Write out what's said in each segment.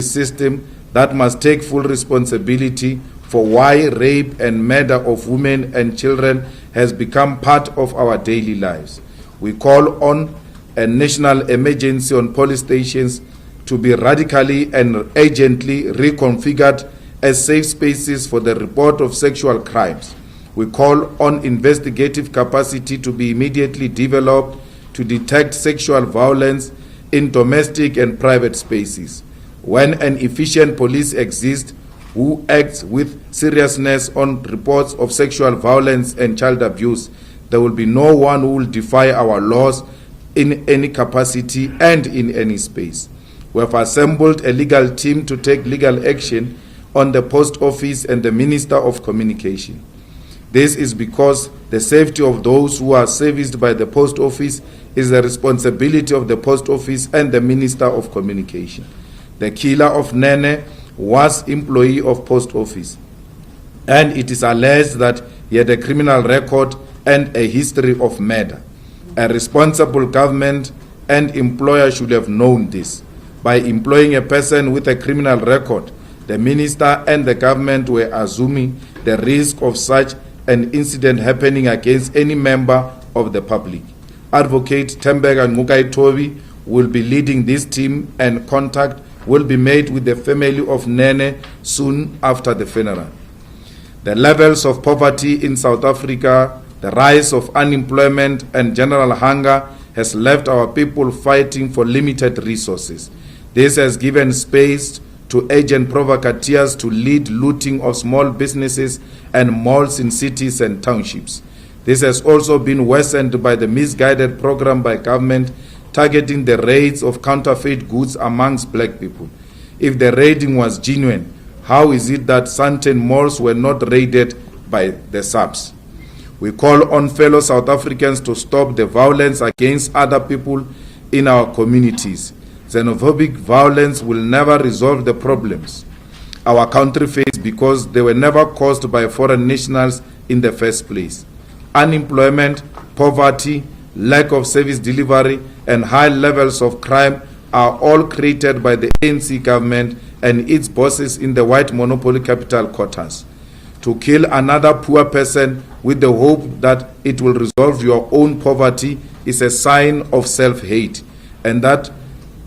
justice system that must take full responsibility for why rape and murder of women and children has become part of our daily lives. We call on a national emergency on police stations to be radically and urgently reconfigured as safe spaces for the report of sexual crimes. We call on investigative capacity to be immediately developed to detect sexual violence in domestic and private spaces. When an efficient police exists who acts with seriousness on reports of sexual violence and child abuse, there will be no one who will defy our laws in any capacity and in any space. We have assembled a legal team to take legal action on the Post Office and the Minister of Communication. This is because the safety of those who are serviced by the Post Office is the responsibility of the Post Office and the Minister of Communication. The killer of Nene was employee of Post Office, and it is alleged that he had a criminal record and a history of murder. A responsible government and employer should have known this. By employing a person with a criminal record, the minister and the government were assuming the risk of such an incident happening against any member of the public. Advocate Tembega Ngukaitobi will be leading this team, and contact will be made with the family of Nene soon after the funeral. The levels of poverty in South Africa, the rise of unemployment and general hunger has left our people fighting for limited resources. This has given space to agent provocateurs to lead looting of small businesses and malls in cities and townships. This has also been worsened by the misguided program by government targeting the raids of counterfeit goods amongst black people. If the raiding was genuine, how is it that certain malls were not raided by the SAPS? We call on fellow South Africans to stop the violence against other people in our communities. Xenophobic violence will never resolve the problems our country faces because they were never caused by foreign nationals in the first place. Unemployment, poverty, lack of service delivery, and high levels of crime are all created by the ANC government and its bosses in the white monopoly capital quarters. To kill another poor person with the hope that it will resolve your own poverty is a sign of self-hate, and that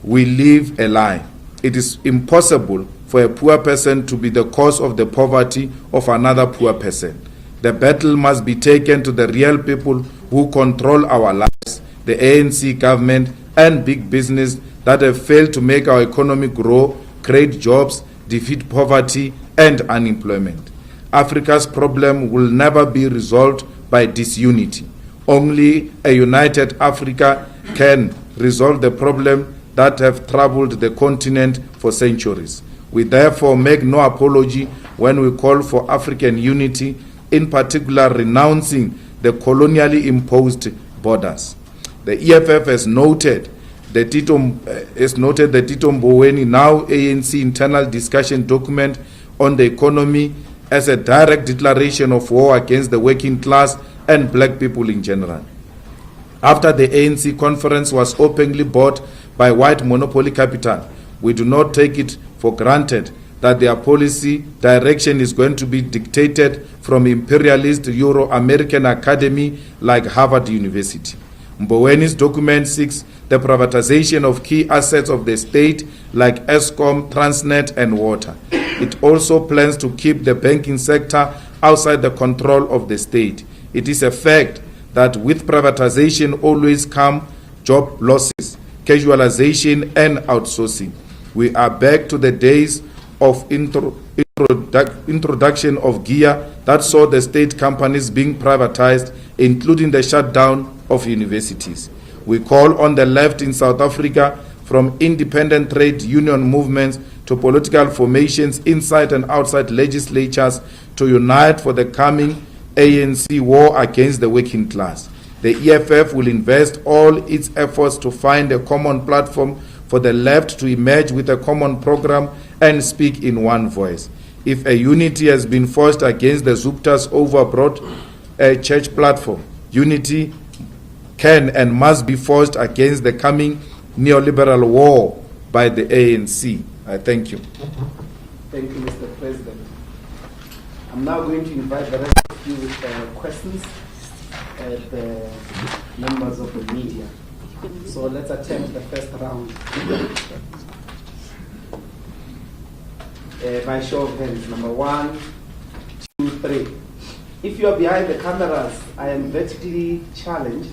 we live a lie. It is impossible for a poor person to be the cause of the poverty of another poor person. The battle must be taken to the real people who control our lives, the ANC government and big business that have failed to make our economy grow, create jobs, defeat poverty and unemployment. Africa's problem will never be resolved by disunity. Only a united Africa can resolve the problem that have troubled the continent for centuries. We therefore make no apology when we call for African unity, in particular renouncing the colonially imposed borders. The EFF has noted the Tito Mboweni, now ANC internal discussion document on the economy, as a direct declaration of war against the working class and black people in general. After the ANC conference was openly bought by white monopoly capital, we do not take it for granted that their policy direction is going to be dictated from imperialist Euro-American academy like Harvard University. Mboweni's document seeks the privatization of key assets of the state like Eskom, Transnet and water. It also plans to keep the banking sector outside the control of the state. It is a fact that with privatization always come job losses, casualization and outsourcing. We are back to the days of introduction of gear that saw the state companies being privatized, including the shutdown of universities. We call on the left in South Africa, from independent trade union movements to political formations inside and outside legislatures, to unite for the coming ANC war against the working class. The EFF will invest all its efforts to find a common platform for the left to emerge with a common program and speak in one voice. If a unity has been forged against the Zupta's overbroad church platform, unity can and must be forged against the coming neoliberal war by the ANC. I thank you. Thank you, Mr. President. I'm now going to invite the rest of you with questions at the members of the media. So let's attempt the first round. By show of hands, number 1, 2, 3. If you are behind the cameras, I am vertically challenged,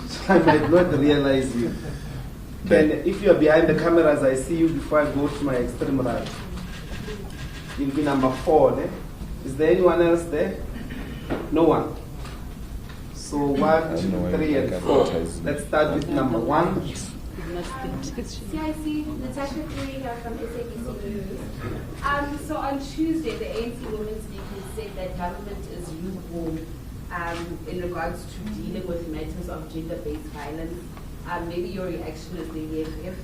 so I might not realize you. Then, if you are behind the cameras, I see you before I go to my extreme right. You'll be number 4. Eh? Is there anyone else there? No one. So 1, 2, 3, and 4. Let's start with number 1. CIC, Natasha Kuri here from SABC News. So on Tuesday, the ANC Women's League said that government is lukewarm in regards to dealing with matters of gender-based violence. Maybe your reaction is the EFF.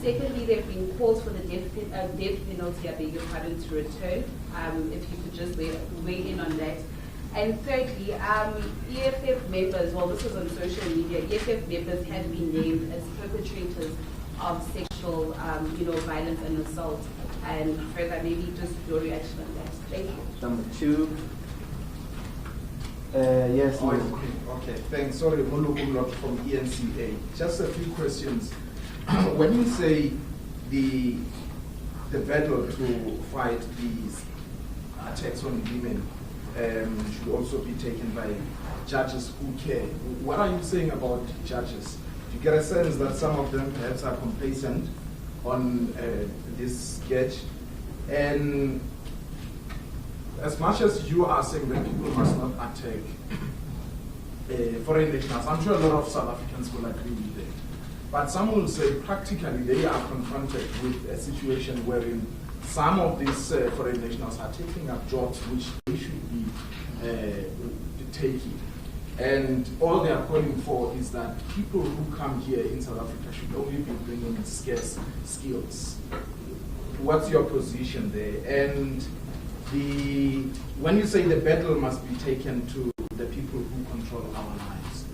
Secondly, there have been calls for the death penalty, I beg your pardon, to return. If you could just weigh in on that. And thirdly, EFF members, well, this was on social media, EFF members have been named as perpetrators of sexual, violence and assault. And further, maybe just your reaction on that. Thank you. Number 2. Yes. Okay, thanks. Sorry, Molo from ENCA. Just a few questions. When you say the battle to fight these attacks on women should also be taken by judges who care, what are you saying about judges? Do you get a sense that some of them perhaps are complacent on this sketch? And as much as you are saying that people must not attack foreign nationals, I'm sure a lot of South Africans will agree with that. But some will say practically they are confronted with a situation wherein some of these foreign nationals are taking up jobs which they should be taking. And all they are calling for is that people who come here in South Africa should only be bringing scarce skills. What's your position there? And when you say the battle must be taken to the people who control our lives,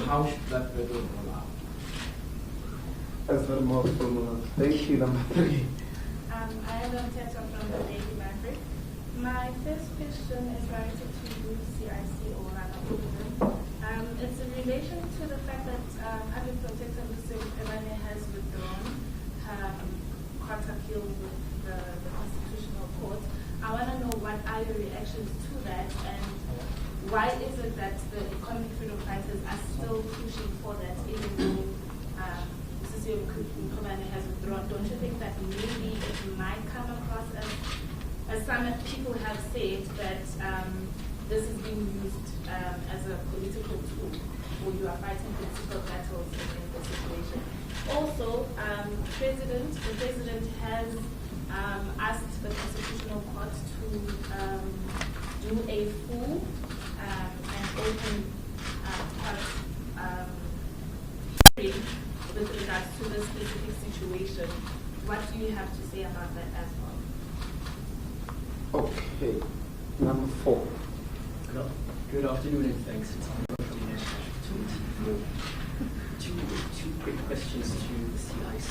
how should that battle roll out? That's very more formal. Thank you. Number 3. I am Tessa from the Daily Maverick. My first question is directed to you, CIC or Rana. It's in relation to the fact that having protected Mr. Ebane has withdrawn her court appeal with the Constitutional Court. I want to know what are your reactions to that, and why is it that the economic freedom fighters are still pushing for that, even though Mrs. Ebane has withdrawn? Don't you think that maybe it might come across as some people have said that this is being used as a political tool, or you are fighting political battles in the situation? Also, the president has asked the Constitutional Court to do a full and open hearing with regards to this specific situation. What do you have to say about that as well? Okay. Number 4. Good afternoon and thanks. It's an honor for the national opportunity. Two quick questions to the CIC.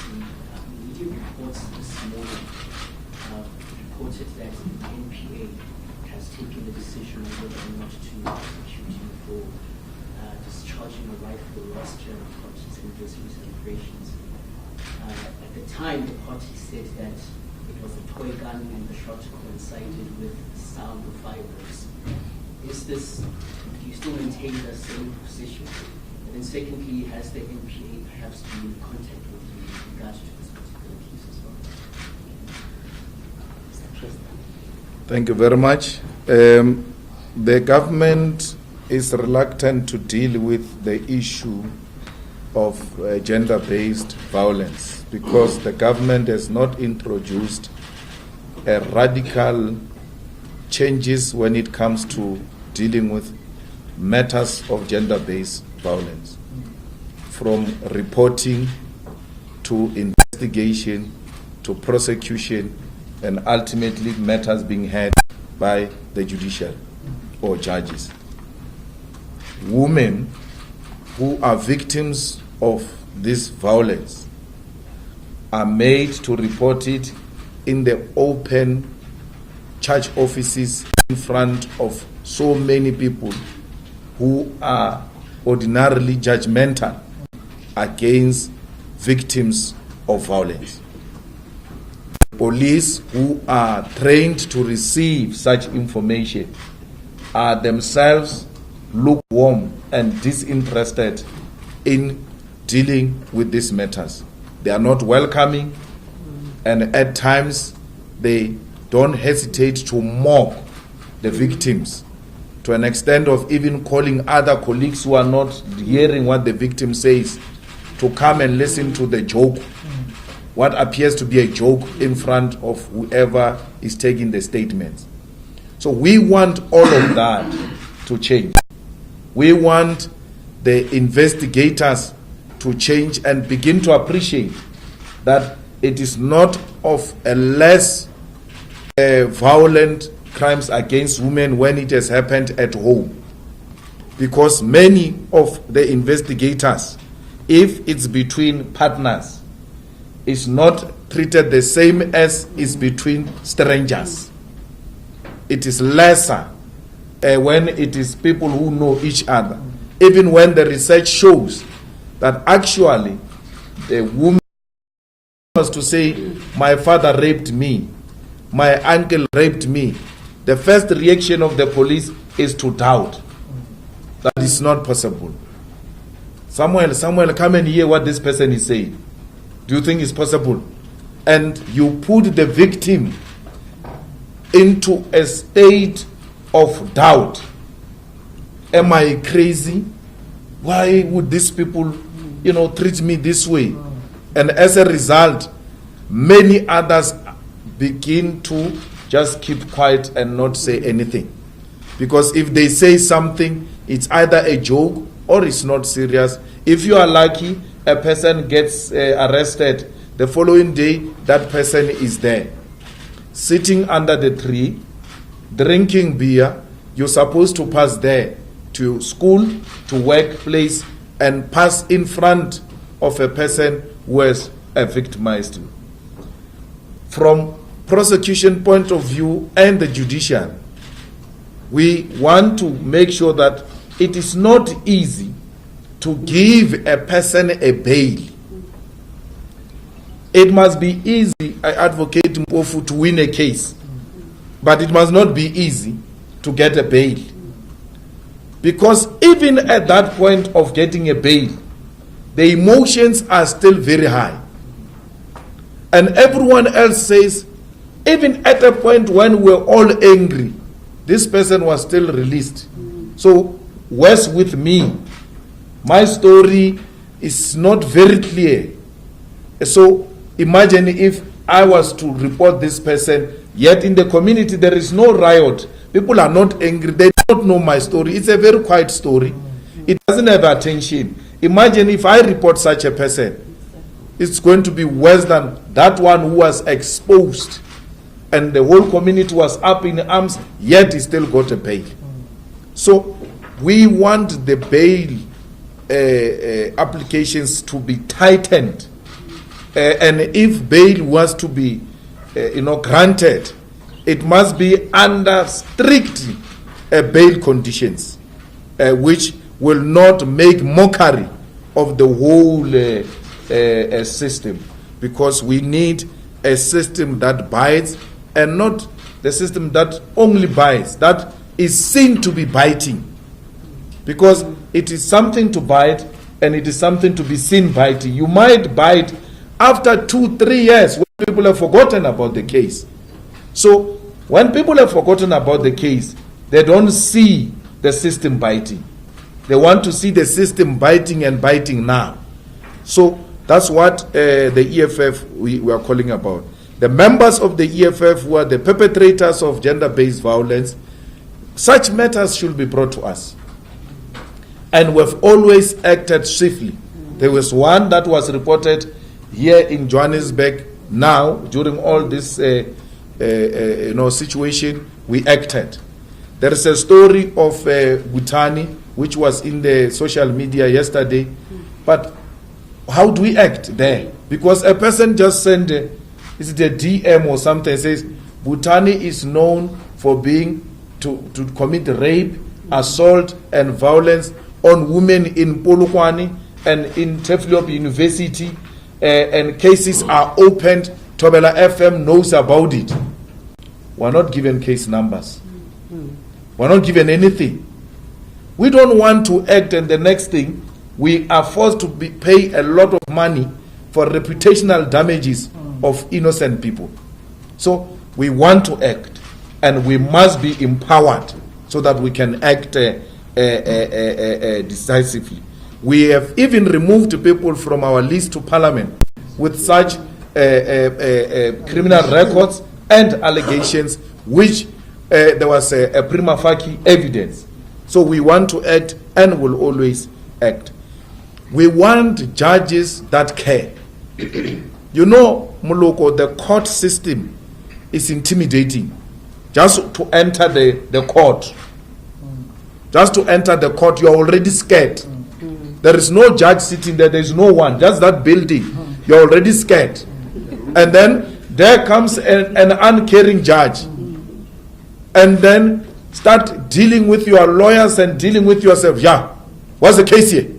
Media reports this morning reported that the NPA has taken the decision whether or not to prosecute you for discharging a rightful lost year of parties and anniversary celebrations. At the time, the party said that it was a toy gun and the shot coincided with sound of fireworks. Do you still maintain the same position? And then secondly, has the NPA perhaps been in contact with you in regards to this particular case as well? Thank you very much. The government is reluctant to deal with the issue of gender-based violence because the government has not introduced a radical changes when it comes to dealing with matters of gender-based violence, from reporting to investigation to prosecution and ultimately matters being heard by the judiciary or judges. Women who are victims of this violence are made to report it in the open church offices in front of so many people who are ordinarily judgmental against victims of violence. Police who are trained to receive such information are themselves lukewarm and disinterested in dealing with these matters. They are not welcoming, and at times they don't hesitate to mock the victims to an extent of even calling other colleagues who are not hearing what the victim says to come and listen to the joke, what appears to be a joke in front of whoever is taking the statements. So we want all of that to change. We want the investigators to change and begin to appreciate that it is not of a less violent crimes against women when it has happened at home. Because many of the investigators, if it's between partners, is not treated the same as is between strangers. It is lesser when it is people who know each other. Even when the research shows that actually the woman was to say, my father raped me, my uncle raped me, the first reaction of the police is to doubt. That is not possible. Samuel, come and hear what this person is saying. Do you think it's possible? And you put the victim into a state of doubt. Am I crazy? Why would these people, treat me this way? And as a result, many others begin to just keep quiet and not say anything. Because if they say something, it's either a joke or it's not serious. If you are lucky, a person gets arrested. The following day, that person is there, sitting under the tree, drinking beer. You're supposed to pass there to school, to workplace, and pass in front of a person who has victimized you. From prosecution point of view and the judiciary, we want to make sure that it is not easy to give a person a bail. It must be easy, I advocate Mpofu, to win a case, but it must not be easy to get a bail. Because even at that point of getting a bail, the emotions are still very high. And everyone else says, even at a point when we're all angry, this person was still released. So, worse with me. My story is not very clear. So, imagine if I was to report this person, yet in the community there is no riot. People are not angry. They don't know my story. It's a very quiet story. It doesn't have attention. Imagine if I report such a person. It's going to be worse than that one who was exposed and the whole community was up in arms, yet he still got a bail. So we want the bail applications to be tightened. And if bail was to be granted, it must be under strict bail conditions, which will not make mockery of the whole system, because we need a system that bites and not the system that only bites, that is seen to be biting. Because it is something to bite and it is something to be seen biting. You might bite after 2-3 years when people have forgotten about the case. So when people have forgotten about the case, they don't see the system biting. They want to see the system biting and biting now. So that's what the EFF we are calling about. The members of the EFF who are the perpetrators of gender-based violence, such matters should be brought to us. And we've always acted swiftly. There was one that was reported here in Johannesburg now. During all this situation, we acted. There is a story of Butani, which was in the social media yesterday. But how do we act there? Because a person just sent is it a DM or something, says Butani is known for being to commit rape, assault and violence on women in Polokwane and in Teflop University, and cases are opened. Tobela FM knows about it. We're not given case numbers. We're not given anything. We don't want to act, and the next thing, we are forced to pay a lot of money for reputational damages of innocent people. So we want to act, and we must be empowered so that we can act decisively. We have even removed people from our list to Parliament with such criminal records and allegations, which there was a prima facie evidence. So we want to act and will always act. We want judges that care. You know, Muloko, the court system is intimidating. Just to enter the court, just to enter the court, you are already scared. There is no judge sitting there, there is no one, just that building. You are already scared. And then there comes an uncaring judge. And then start dealing with your lawyers and dealing with yourself. Yeah, what's the case here?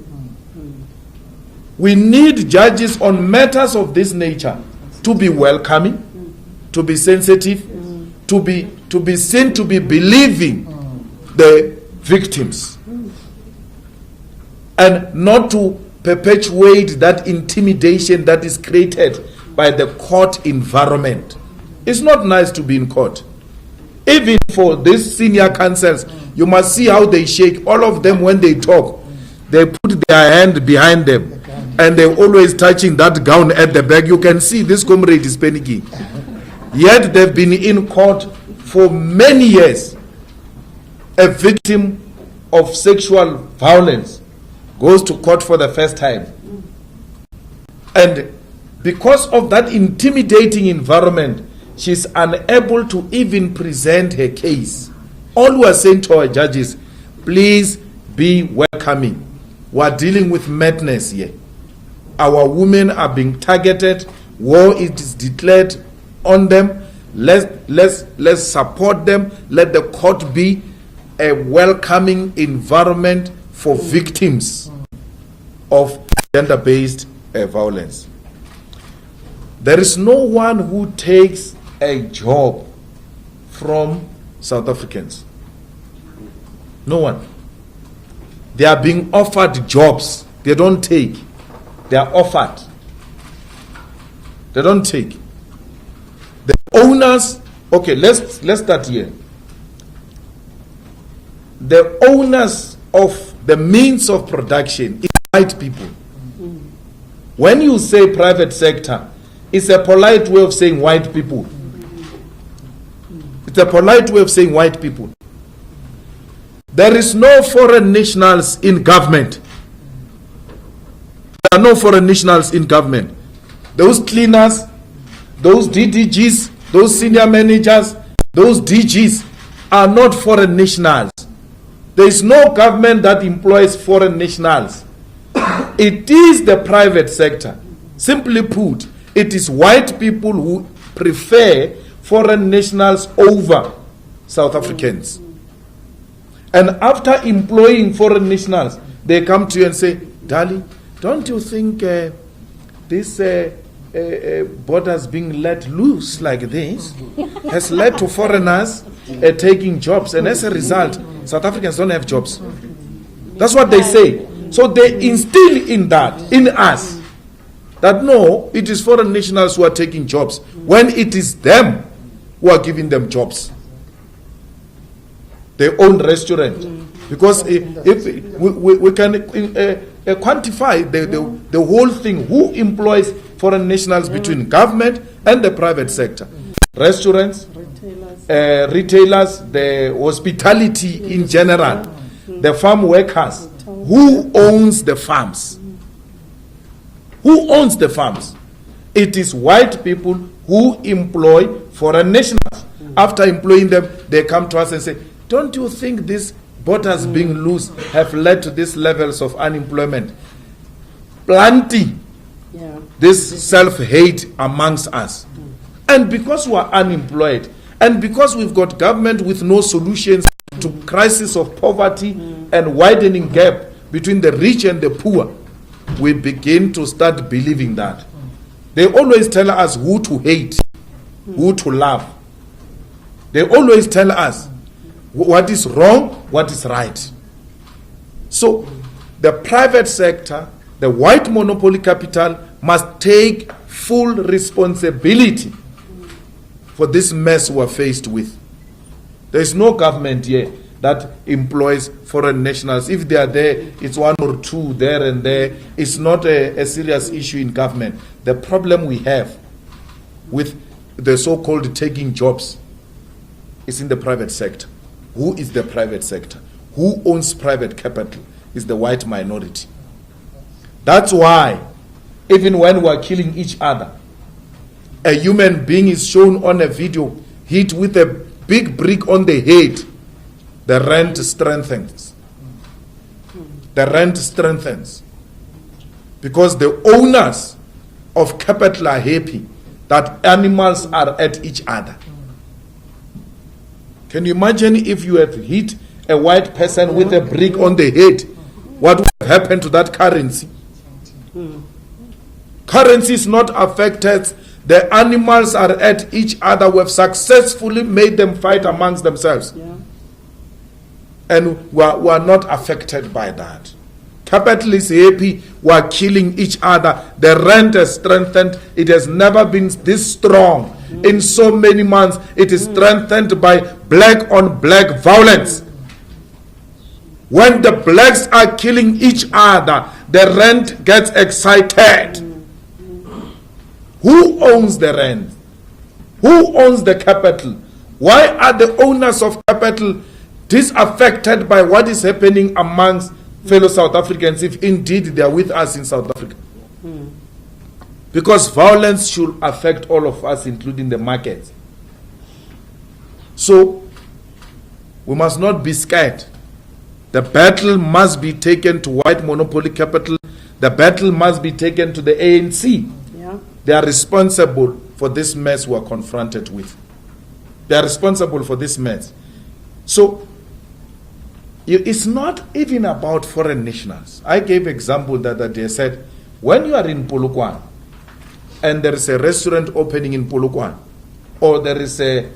We need judges on matters of this nature to be welcoming, to be sensitive, to be seen to be believing the victims, and not to perpetuate that intimidation that is created by the court environment. It's not nice to be in court. Even for these senior counsels, you must see how they shake. All of them, when they talk, they put their hand behind them, and they're always touching that gown at the back. You can see this comrade is panicking. Yet they've been in court for many years. A victim of sexual violence goes to court for the first time. And because of that intimidating environment, she's unable to even present her case. All we are saying to our judges, please be welcoming. We are dealing with madness here. Our women are being targeted. War is declared on them. Let's support them. Let the court be a welcoming environment for victims of gender-based violence. There is no one who takes a job from South Africans. No one. They are being offered jobs. They don't take. They are offered. They don't take. The owners, okay, let's start here. The owners of the means of production is white people. When you say private sector, it's a polite way of saying white people. It's a polite way of saying white people. There is no foreign nationals in government. There are no foreign nationals in government. Those cleaners, those DDGs, those senior managers, those DGs are not foreign nationals. There is no government that employs foreign nationals. It is the private sector. Simply put, it is white people who prefer foreign nationals over South Africans. And after employing foreign nationals, they come to you and say, darling, don't you think this borders being let loose like this has led to foreigners taking jobs, and as a result, South Africans don't have jobs. That's what they say. So they instill in that, in us, that no, it is foreign nationals who are taking jobs, when it is them who are giving them jobs. Their own restaurant. Because if we can quantify the whole thing, who employs foreign nationals between government and the private sector? Restaurants, retailers, the hospitality in general, the farm workers. Who owns the farms? Who owns the farms? It is white people who employ foreign nationals. After employing them, they come to us and say, don't you think these borders being loose have led to these levels of unemployment? Plenty. this self-hate amongst us. And because we are unemployed, and because we've got government with no solutions to crisis of poverty and widening gap between the rich and the poor, we begin to start believing that. They always tell us who to hate, who to love. They always tell us what is wrong, what is right. So the private sector, the white monopoly capital, must take full responsibility for this mess we are faced with. There is no government here that employs foreign nationals. If they are there, it's one or two there and there. It's not a serious issue in government. The problem we have with the so-called taking jobs is in the private sector. Who is the private sector? Who owns private capital? Is the white minority. That's why, even when we are killing each other, a human being is shown on a video hit with a big brick on the head, the rent strengthens. The rent strengthens. Because the owners of capital are happy that animals are at each other. Can you imagine if you had hit a white person with a brick on the head? What would have happened to that currency? Currency is not affected. The animals are at each other. We have successfully made them fight amongst themselves. And we are not affected by that. Capital is happy. We are killing each other. The rent has strengthened. It has never been this strong. In so many months, it is strengthened by black on black violence. When the blacks are killing each other, the rent gets excited. Who owns the rent? Who owns the capital? Why are the owners of capital disaffected by what is happening amongst fellow South Africans, if indeed they are with us in South Africa? Because violence should affect all of us, including the markets. So, we must not be scared. The battle must be taken to white monopoly capital. The battle must be taken to the ANC. They are responsible for this mess we are confronted with. They are responsible for this mess. So, it's not even about foreign nationals. I gave example that they said, when you are in Polokwane, and there is a restaurant opening in Polokwane, or there is a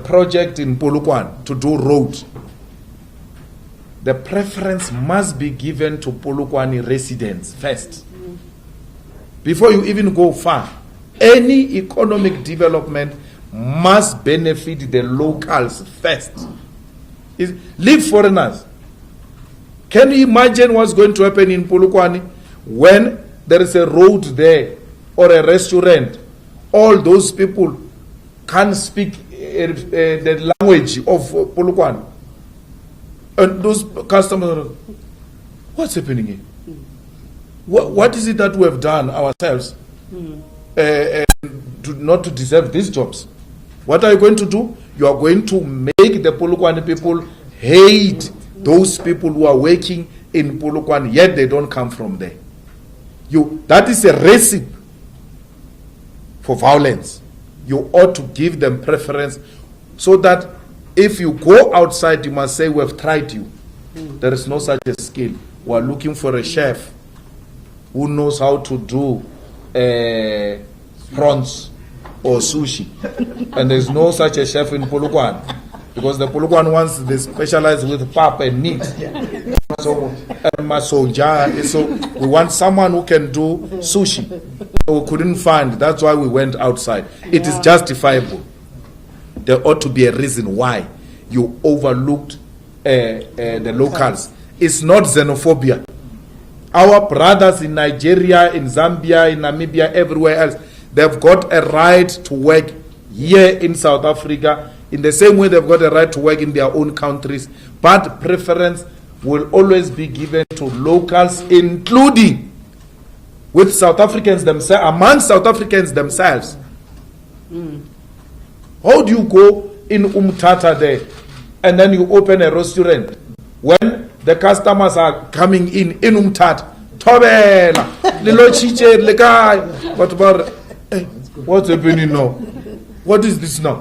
project in Polokwane to do road, the preference must be given to Polokwane residents first. Before you even go far, any economic development must benefit the locals first. Leave foreigners. Can you imagine what's going to happen in Polokwane when there is a road there or a restaurant? All those people can't speak the language of Polokwane. And those customers are, what's happening here? What is it that we have done ourselves not to deserve these jobs? What are you going to do? You are going to make the Polokwane people hate those people who are working in Polokwane, yet they don't come from there. That is a recipe for violence. You ought to give them preference so that if you go outside, you must say, we have tried you. There is no such a skill. We are looking for a chef who knows how to do prawns or sushi. And there's no such a chef in Polokwane. Because the Polokwane ones, they specialize with pap and meat. So we want someone who can do sushi. So we couldn't find. That's why we went outside. It is justifiable. There ought to be a reason why you overlooked the locals. It's not xenophobia. Our brothers in Nigeria, in Zambia, in Namibia, everywhere else, they've got a right to work here in South Africa in the same way they've got a right to work in their own countries. But preference will always be given to locals, including with South Africans themselves, among South Africans themselves. How do you go in Umtata there and then you open a restaurant when the customers are coming in Umtata? Tobela, Lilo Chiche, Lekai. What about, what's happening now? What is this now?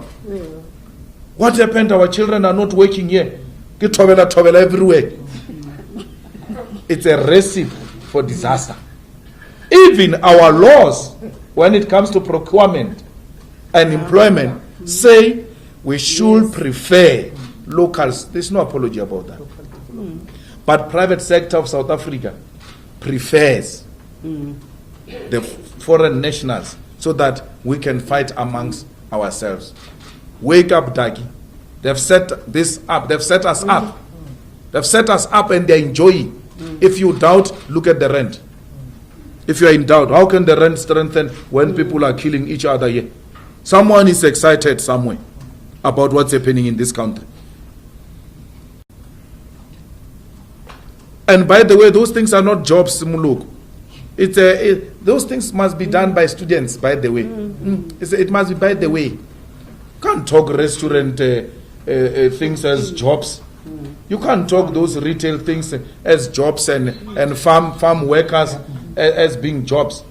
What happened? Our children are not working here. Get Tobela everywhere. It's a recipe for disaster. Even our laws, when it comes to procurement and employment, say we should prefer locals. There's no apology about that. But private sector of South Africa prefers the foreign nationals so that we can fight amongst ourselves. Wake up, Dagi. They've set this up. They've set us up. They've set us up and they're enjoying. If you doubt, look at the rent. If you're in doubt, how can the rent strengthen when people are killing each other here? Someone is excited somewhere about what's happening in this country. And by the way, those things are not jobs, Muluk. Those things must be done by students, by the way. It must be by the way. Can't talk restaurant things as jobs. You can't talk those retail things as jobs and farm workers as being jobs.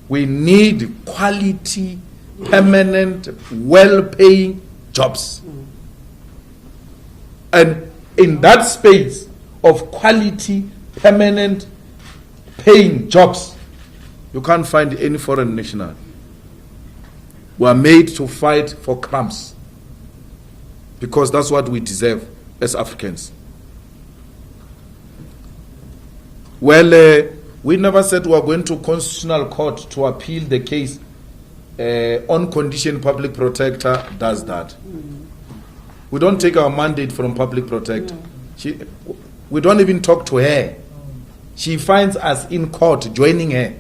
We need quality, permanent, well-paying jobs. And in that space of quality, permanent, paying jobs, you can't find any foreign national. We are made to fight for crumbs because that's what we deserve as Africans. Well, we never said we are going to Constitutional Court to appeal the case. On condition public protector does that. We don't take our mandate from public protector. We don't even talk to her. She finds us in court joining her.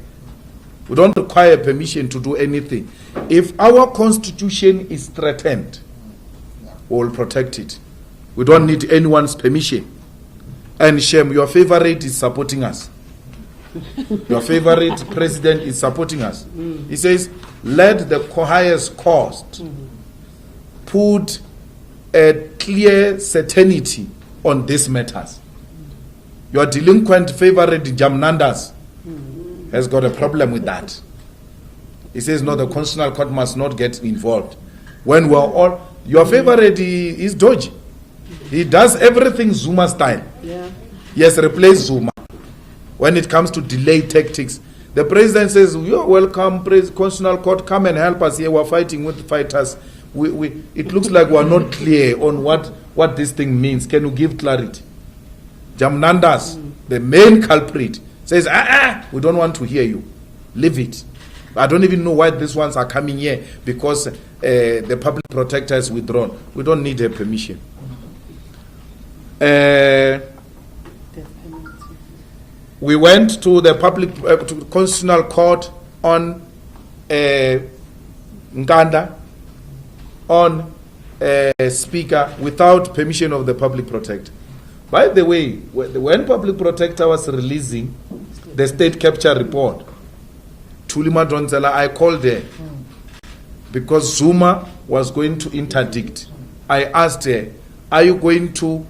We don't require permission to do anything. If our constitution is threatened, we will protect it. We don't need anyone's permission. And Shem, your favorite is supporting us. Your favorite president is supporting us. He says, let the highest cost put a clear certainty on these matters. Your delinquent favorite Jamnandas has got a problem with that. He says, no, the Constitutional Court must not get involved. When we're all, your favorite is Doji. He does everything Zuma style. Yeah. He has replaced Zuma. When it comes to delay tactics, the president says, you're welcome, Constitutional Court, come and help us here. We're fighting with fighters. It looks like we're not clear on what this thing means. Can you give clarity? Jamnandas, the main culprit, says, we don't want to hear you. Leave it. I don't even know why these ones are coming here because the public protector has withdrawn. We don't need her permission. We went to the public to Constitutional Court on Nganda, on Speaker, without permission of the public protector. By the way, when public protector was releasing the state capture report, Tulima Donzela, I called her because Zuma was going to interdict. I asked her, are you going to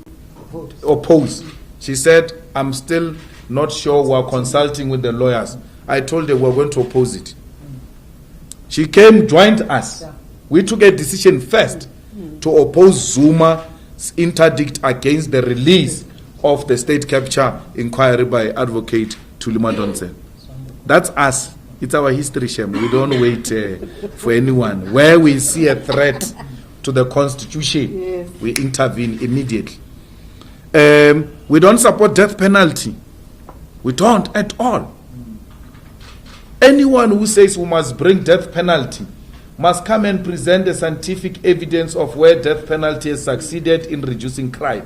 oppose? She said, I'm still not sure. We're consulting with the lawyers. I told her we're going to oppose it. She came, joined us. We took a decision first to oppose Zuma's interdict against the release of the state capture inquiry by Advocate Tulima Donze. That's us. It's our history, Shem. We don't wait for anyone. Where we see a threat to the Constitution, yes, we intervene immediately. We don't support death penalty. We don't at all. Anyone who says we must bring death penalty must come and present the scientific evidence of where death penalty has succeeded in reducing crime.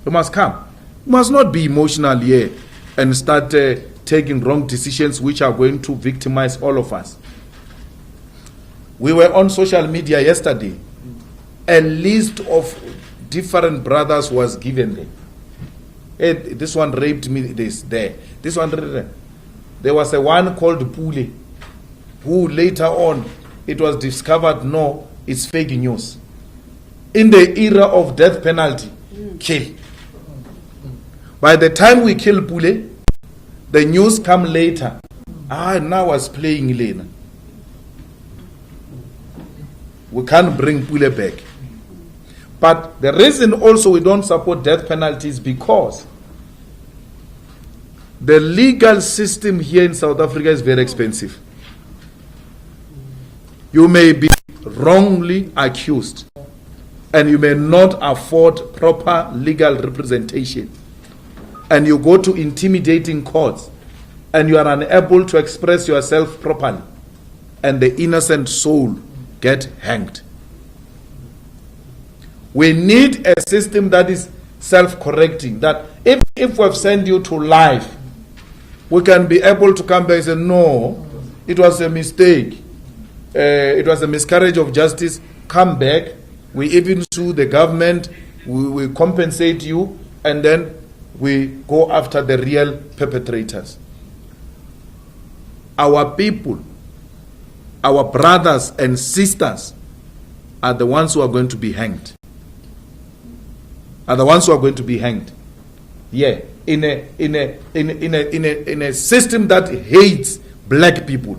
You must come. You must not be emotional here and start taking wrong decisions which are going to victimize all of us. We were on social media yesterday. A list of different brothers was given there. Hey, this one raped me, this there. This one, there was a one called Pule, who later on, it was discovered, no, it's fake news. In the era of death penalty, kill. By the time we kill Pule, the news come later. Now was playing Lena. We can't bring Pule back. But the reason also we don't support death penalty is because the legal system here in South Africa is very expensive. You may be wrongly accused and you may not afford proper legal representation. And you go to intimidating courts and you are unable to express yourself properly, and the innocent soul get hanged. We need a system that is self-correcting, that if we've sent you to life, we can be able to come back and say, no, it was a mistake. It was a miscarriage of justice. Come back. We even sue the government. We compensate you, and then we go after the real perpetrators. Our people, our brothers and sisters are the ones who are going to be hanged. Are the ones who are going to be hanged. Yeah, in a system that hates black people.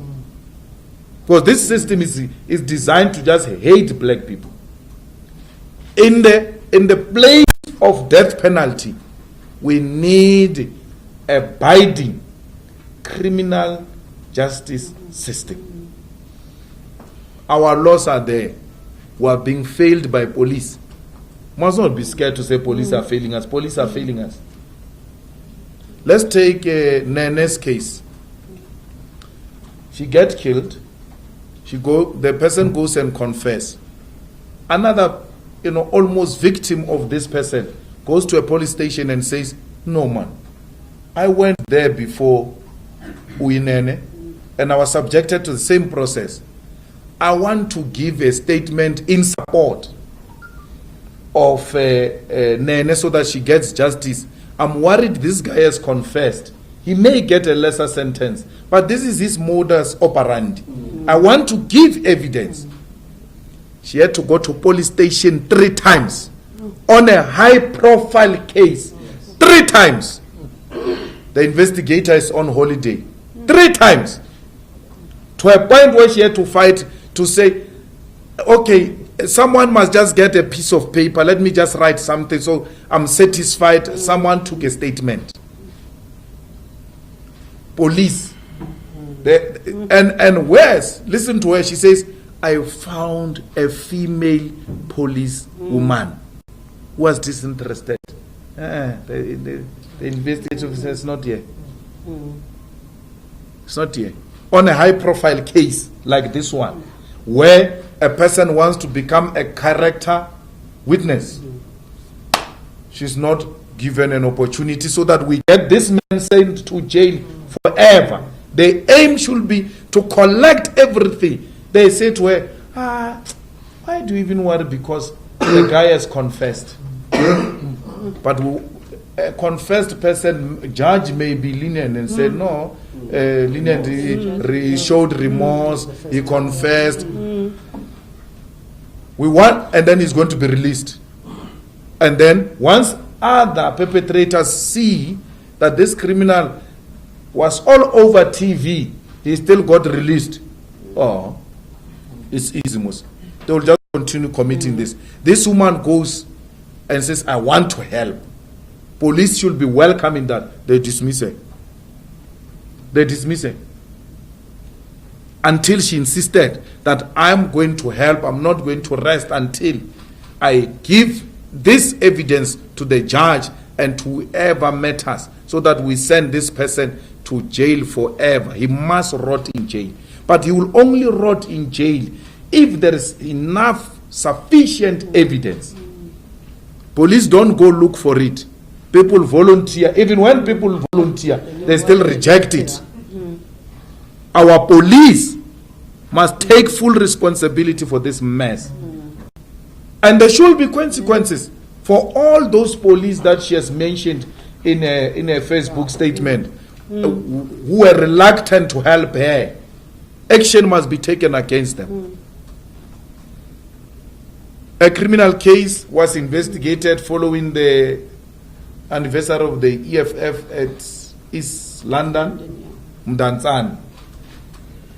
Because this system is designed to just hate black people. In the place of death penalty, we need a binding criminal justice system. Our laws are there. We are being failed by police. Must not be scared to say police are failing us. Police are failing us. Let's take Nene's case. She gets killed. The person goes and confess. Another, almost victim of this person goes to a police station and says, no man, I went there before Uinene and I was subjected to the same process. I want to give a statement in support of Nene so that she gets justice. I'm worried this guy has confessed. He may get a lesser sentence, but this is his modus operandi. I want to give evidence. She had to go to police station 3 times on a high-profile case. 3 times. The investigator is on holiday. 3 times. To a point where she had to fight to say, okay, someone must just get a piece of paper. Let me just write something so I'm satisfied. Someone took a statement. Police. And worse, listen to her. She says, I found a female police woman who was disinterested. The investigator says, not here. It's not here. On a high-profile case like this one, where a person wants to become a character witness, she's not given an opportunity so that we get this man sent to jail forever. The aim should be to collect everything. They say to her, why do you even worry? Because the guy has confessed. But a confessed person, judge may be lenient and say, no, lenient, he showed remorse, he confessed. We want, and then he's going to be released. And then once other perpetrators see that this criminal was all over TV, he still got released. Oh, it's easy, most. They will just continue committing this. This woman goes and says, I want to help. Police should be welcoming that. They dismiss her. They dismiss her. Until she insisted that I'm going to help, I'm not going to rest until I give this evidence to the judge and to whoever matters, so that we send this person to jail forever. He must rot in jail. But he will only rot in jail if there is enough, sufficient evidence. Police don't go look for it. People volunteer. Even when people volunteer, they still reject it. Our police must take full responsibility for this mess. And there should be consequences for all those police that she has mentioned in a Facebook statement who were reluctant to help her. Action must be taken against them. A criminal case was investigated following the anniversary of the EFF at East London, Mdantsane.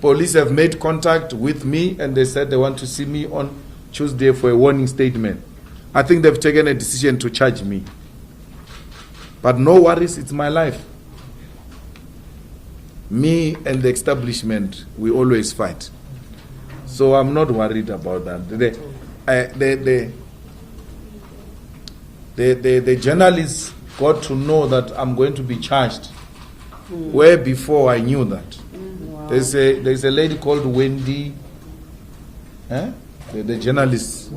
Police have made contact with me and they said they want to see me on Tuesday for a warning statement. I think they've taken a decision to charge me. But no worries, it's my life. Me and the establishment, we always fight. So I'm not worried about that. The journalists got to know that I'm going to be charged. Where before I knew that. Wow. There's a lady called Wendy, the journalist,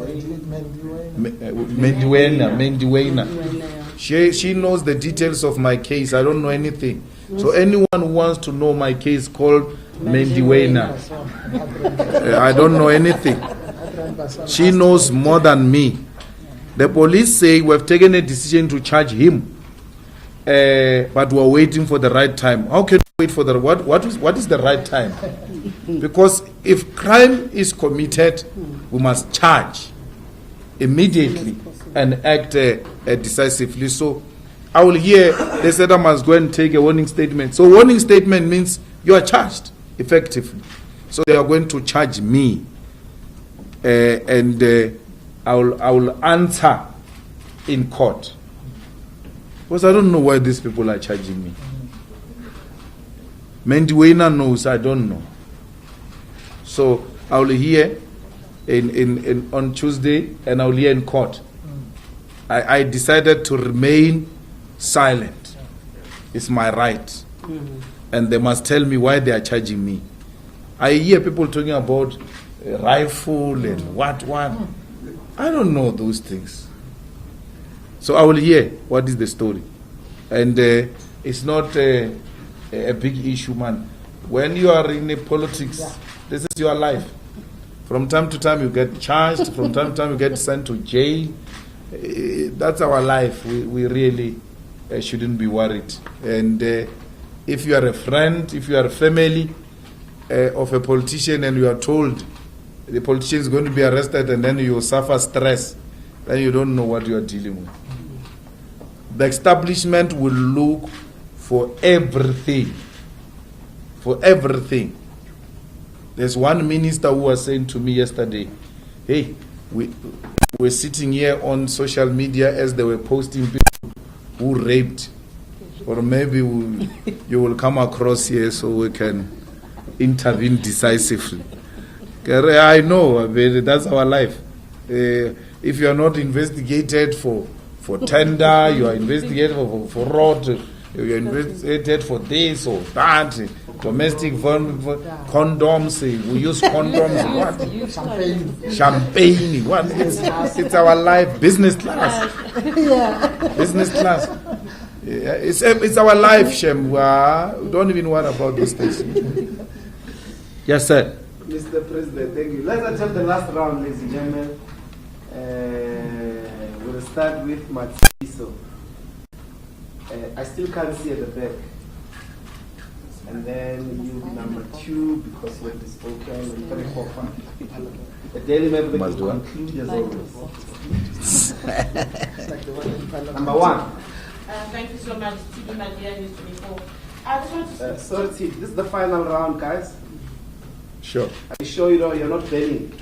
Mendiwena. She knows the details of my case. I don't know anything. So anyone who wants to know my case, called Mendiwena. I don't know anything. She knows more than me. The police say we have taken a decision to charge him, but we are waiting for the right time. How can we wait for the what is the right time? Because if crime is committed, we must charge immediately and act decisively. So I will hear they said I must go and take a warning statement. So warning statement means you are charged effectively. So they are going to charge me, and I will answer in court. Because I don't know why these people are charging me. Mendiwena knows, I don't know. So I will hear in on Tuesday and I will hear in court. I decided to remain silent. It's my right. And they must tell me why they are charging me. I hear people talking about rifle and what. I don't know those things. So I will hear what is the story. And it's not a big issue, man. When you are in politics, this is your life. From time to time you get charged, from time to time you get sent to jail. That's our life. We really shouldn't be worried. And if you are a friend, if you are a family of a politician and you are told the politician is going to be arrested and then you suffer stress, then you don't know what you are dealing with. The establishment will look for everything. For everything. There's one minister who was saying to me yesterday, hey, we're sitting here on social media as they were posting people who raped. Or maybe you will come across here so we can intervene decisively. I know, that's our life. If you are not investigated for tender, you are investigated for fraud, you are investigated for this or that, domestic condoms, we use condoms, what? Champagne, what? It's our life, business class. Business class. It's our life, Shem. Don't even worry about these things. Yes, sir. Mr. President, thank you. Let's attempt the last round, ladies and gentlemen. We'll start with Matsiso. I still can't see at the back. And then you number 2 because you have spoken and 3, 4, 5. The daily member can conclude as always. Number 1. Thank you so much, TD, my dear News 24. I just want to sorry, T, this is the final round, guys. Sure. Are you sure you're not bailing?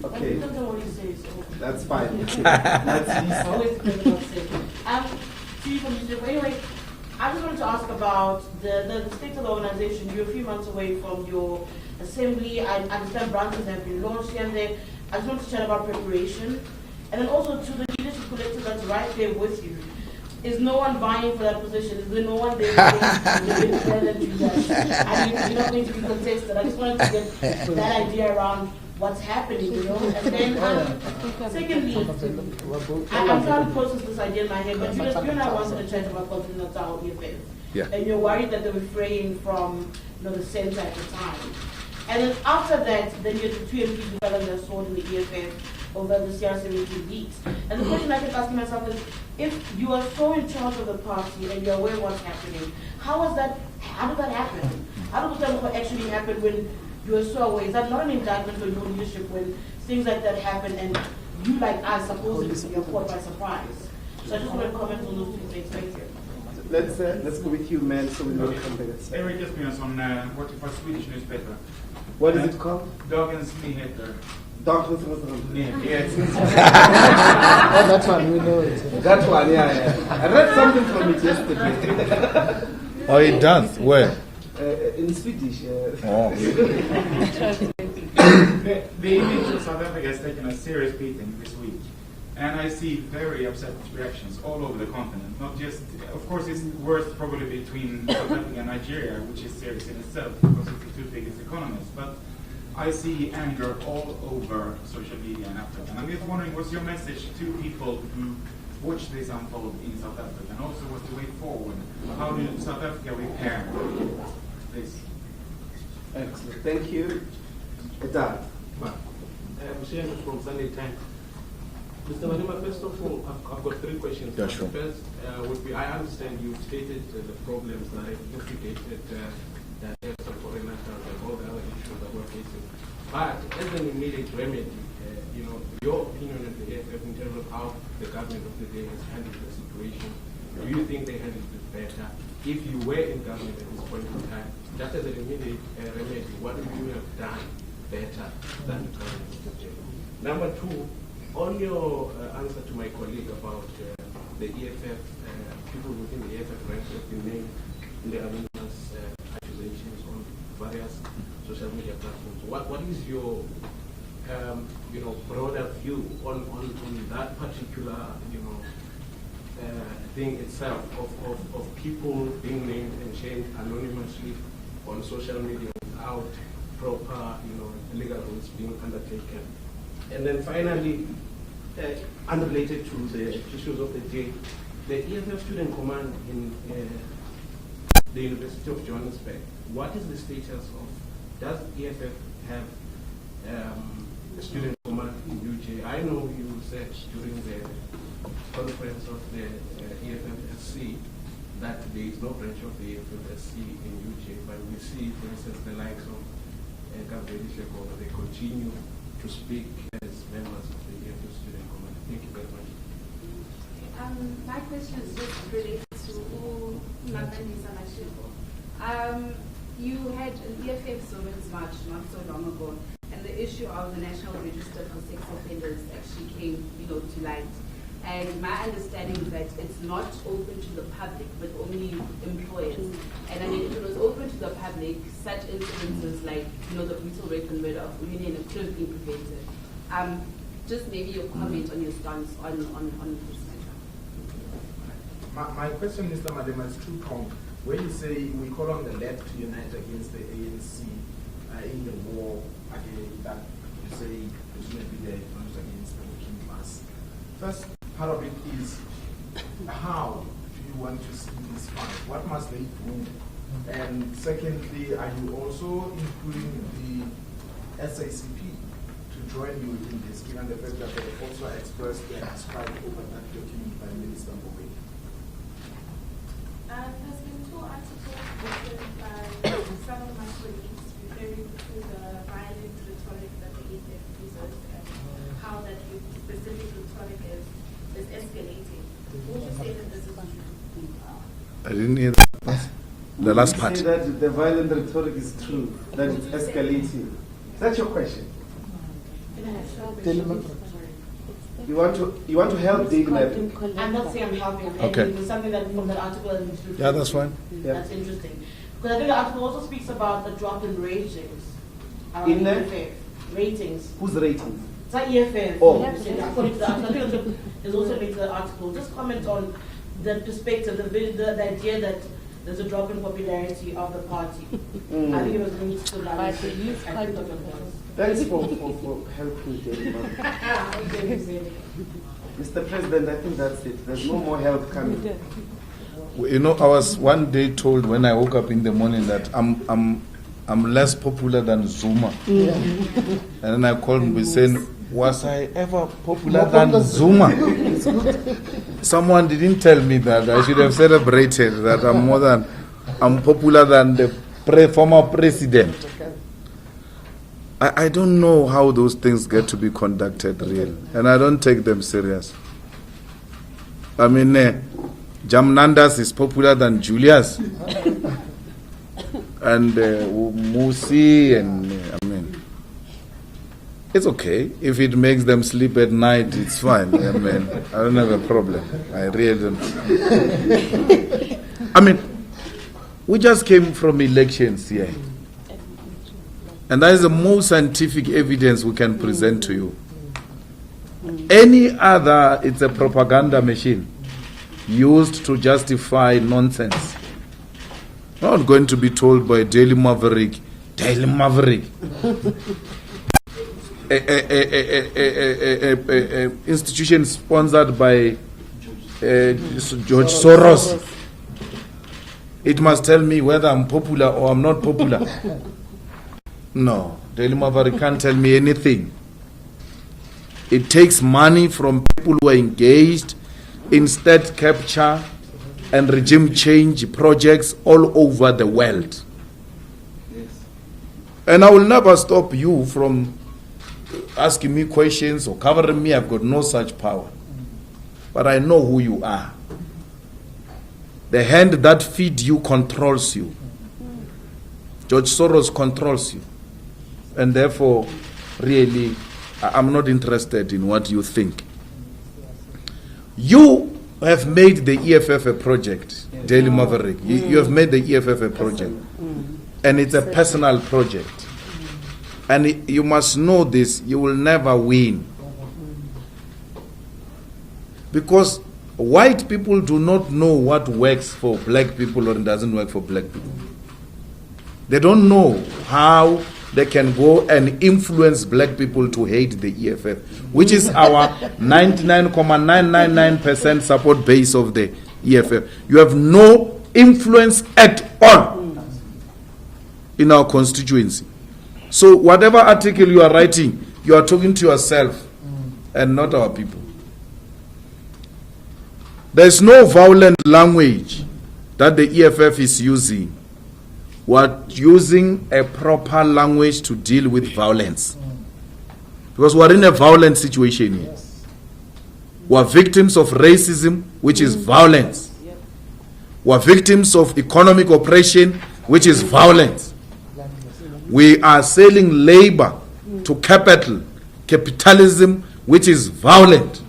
Okay. That's not what you say, so. That's fine. That's always depends on what you say. Anyway, I just wanted to ask about the state of the organization. You're a few months away from your assembly. I understand branches have been launched here and there. I just want to chat about preparation. And then also to the leadership collective that's right there with you. Is no one vying for that position? Is there no one there to do that? I mean, you're not going to be contested. I just wanted to get that idea around what's happening, you know? And then, secondly, I'm trying to process this idea in my head, but Julius, you and I wanted to chat about continental EFF. Yeah. And you're worried that they were fraying from the center at the time. And then after that, then you have the 2 MPs who got their sword in the EFF over the CR17 leaks. And the question I kept asking myself is, if you are so in charge of the party and you're aware of what's happening, how did that happen? How did that actually happen when you are so aware? Is that not an indictment on your leadership when things like that happen and you, like us, supposedly you're caught by surprise? So I just want to comment on those two things. Thank you. Let's go with you, man, so we will come back. Eric Esbjörnsson, working for a Swedish newspaper. What is it called? Dagens Nyheter. Dagens Yes. Oh, that one, we know it. That one, yeah. I read something from it yesterday. Oh, it does? Where? In Swedish. Oh. The image of South Africa has taken a serious beating this week. And I see very upset reactions all over the continent. Not just, of course, it's worse probably between South Africa and Nigeria, which is serious in itself because it's the two biggest economies. But I see anger all over social media in Africa. And I'm just wondering, what's your message to people who watch this unfold in South Africa? And also, what's the way forward? How do South Africa repair this? Excellent. Thank you. Edad. I'm Shane from Sunday Times. Mr. Malema, first of all, I've got three questions. Yeah, sure. The first would be, I understand you stated the problems that have instigated that of foreign nationals and all the other issues that we're facing. But as an immediate remedy, your opinion on the AFF in terms of how the government of the day has handled the situation, do you think they handled it better? If you were in government at this point in time, just as an immediate remedy, what would you have done better than the government of the day? Number two, on your answer to my colleague about the EFF, people within the EFF ranks have been named in the anonymous accusations on various social media platforms. What is your broader view on that particular thing itself of people being named and shamed anonymously on social media without proper legal rules being undertaken? And then finally, unrelated to the issues of the day, the EFF Student Command in the University of Johannesburg, what is the status of, does EFF have a student command in UJ? I know you said during the conference of the EFFSC that there is no branch of the EFFSC in UJ, but we see, for instance, the likes of Gabriel Sheko, they continue to speak as members of the EFF Student Command. Thank you very much. My question is just related to Nandisa Mashiko. You had an EFF Women's March not so long ago, and the issue of the National Register for Sex Offenders actually came, to light. And my understanding is that it's not open to the public, but only employers. And I mean, if it was open to the public, such incidences like, the brutal rape and murder of women could have been prevented. Just maybe your comment on your stance on this matter. My question, Mr. Malema, is two-pronged. When you say we call on the left to unite against the ANC in the war again, that you say presumably they advance against the working class. First part of it is, how do you want to see this fight? What must they do? And secondly, are you also including the SACP to join you in this, given the fact that they also expressed their described over that document by Minister Mbowe? There's been two articles written by some of my colleagues referring to the violent rhetoric that the AFF uses and how that specific rhetoric is escalating. Would you say that this is true? I didn't hear the last part. You say that the violent rhetoric is true, that it's escalating. Is that your question? You want to help Daily Maverick? I'm not saying I'm helping. Okay. It's something that from the article that is Yeah, that's fine. That's interesting. Because I think the article also speaks about the drop in ratings. In the EFF. Ratings. Whose ratings? It's like EFF. Oh. According to the article. I think there's also linked to the article. Just comment on the perspective, the idea that there's a drop in popularity of the party. I think it was linked to that. Thanks for helping Daily Maverick. Mr. President, I think that's it. There's no more help coming. I was one day told when I woke up in the morning that I'm less popular than Zuma. Yeah. And then I called him saying, was I ever popular than Zuma? Someone didn't tell me that. I should have celebrated that I'm popular than the former president. I don't know how those things get to be conducted real, and I don't take them serious. I mean, Jamnandas is popular than Julius. And Musi, and I mean, it's okay. If it makes them sleep at night, it's fine. I mean, I don't have a problem. I really don't. I mean, we just came from elections here. And that is the most scientific evidence we can present to you. Any other, it's a propaganda machine used to justify nonsense. I'm not going to be told by Daily Maverick, a institution sponsored by George Soros. It must tell me whether I'm popular or I'm not popular. No, Daily Maverick can't tell me anything. It takes money from people who are engaged in state capture and regime change projects all over the world. Yes. And I will never stop you from asking me questions or covering me. I've got no such power. But I know who you are. The hand that feeds you controls you. George Soros controls you. And therefore, really, I'm not interested in what you think. You have made the EFF a project, Daily Maverick. You have made the EFF a project. And it's a personal project. And you must know this, you will never win. Because white people do not know what works for black people or doesn't work for black people. They don't know how they can go and influence black people to hate the EFF, which is our 99.999% support base of the EFF. You have no influence at all in our constituency. So whatever article you are writing, you are talking to yourself and not our people. There is no violent language that the EFF is using. We are using a proper language to deal with violence. Because we are in a violent situation here. We are victims of racism, which is violence. We are victims of economic oppression, which is violence. We are selling labor to capitalism, which is violent.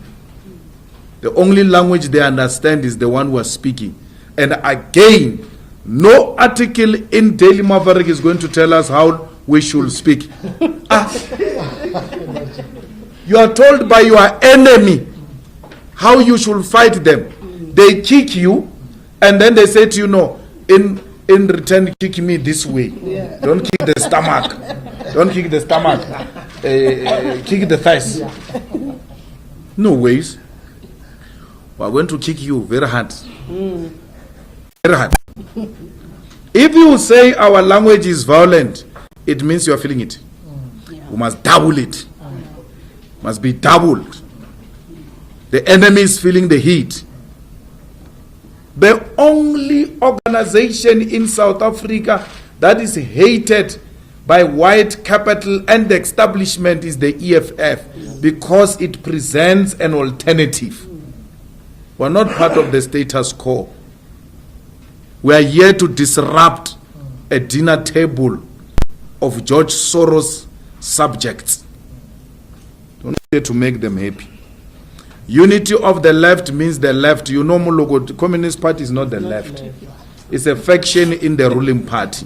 The only language they understand is the one we are speaking. And again, no article in Daily Maverick is going to tell us how we should speak. You are told by your enemy how you should fight them. They kick you, and then they say to you, no, in return, kick me this way. Yeah. Don't kick the stomach. Don't kick the stomach. Kick the thighs. No ways. We are going to kick you very hard. Very hard. If you say our language is violent, it means you are feeling it. We must double it. Must be doubled. The enemy is feeling the heat. The only organization in South Africa that is hated by white capital and the establishment is the EFF, because it presents an alternative. We are not part of the status quo. We are here to disrupt a dinner table of George Soros subjects. We're not here to make them happy. Unity of the left means the left. You know, the Communist Party is not the left. It's a faction in the ruling party.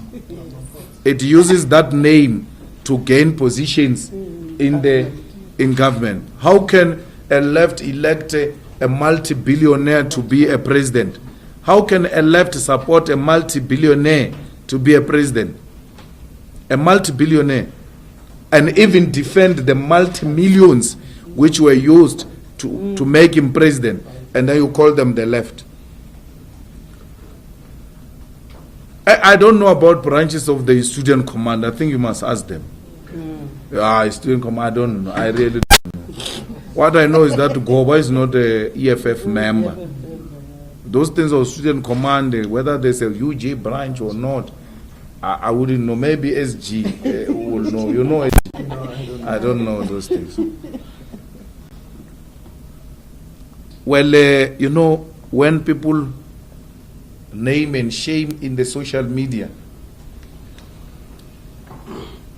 It uses that name to gain positions in government. How can a left elect a multi-billionaire to be a president? How can a left support a multi-billionaire to be a president? A multi-billionaire. And even defend the multi-millions which were used to make him president. And then you call them the left. I don't know about branches of the student command. I think you must ask them. Student command, I don't know. I really don't know. What I know is that Goba is not a EFF member. Those things of student command, whether there's a UG branch or not, I wouldn't know. Maybe SG will know. You know SG? I don't know those things. Well, when people name and shame in the social media,